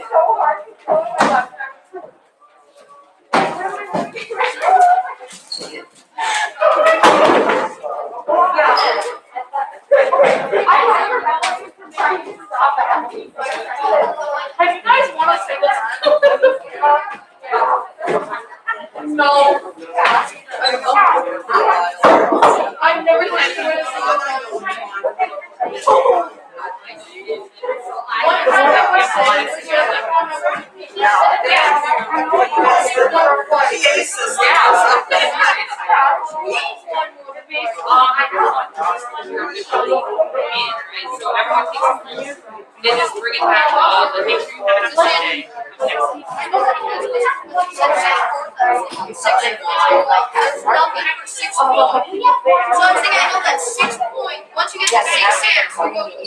Hey, you guys want to say this? No. I've never said this. One time I was saying together. So everyone thinks they just bring it back up and make sure you have it on Sunday. So I'm saying I know that 6 point, once you get to 6 cents, we're going to